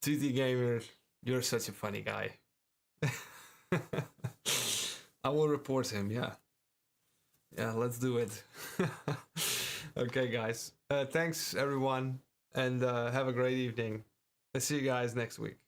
TT Gamer, you're such a funny guy. I will report him, yeah. Yeah, let's do it. Okay, guys. Thanks, everyone, and have a great evening. I'll see you guys next week.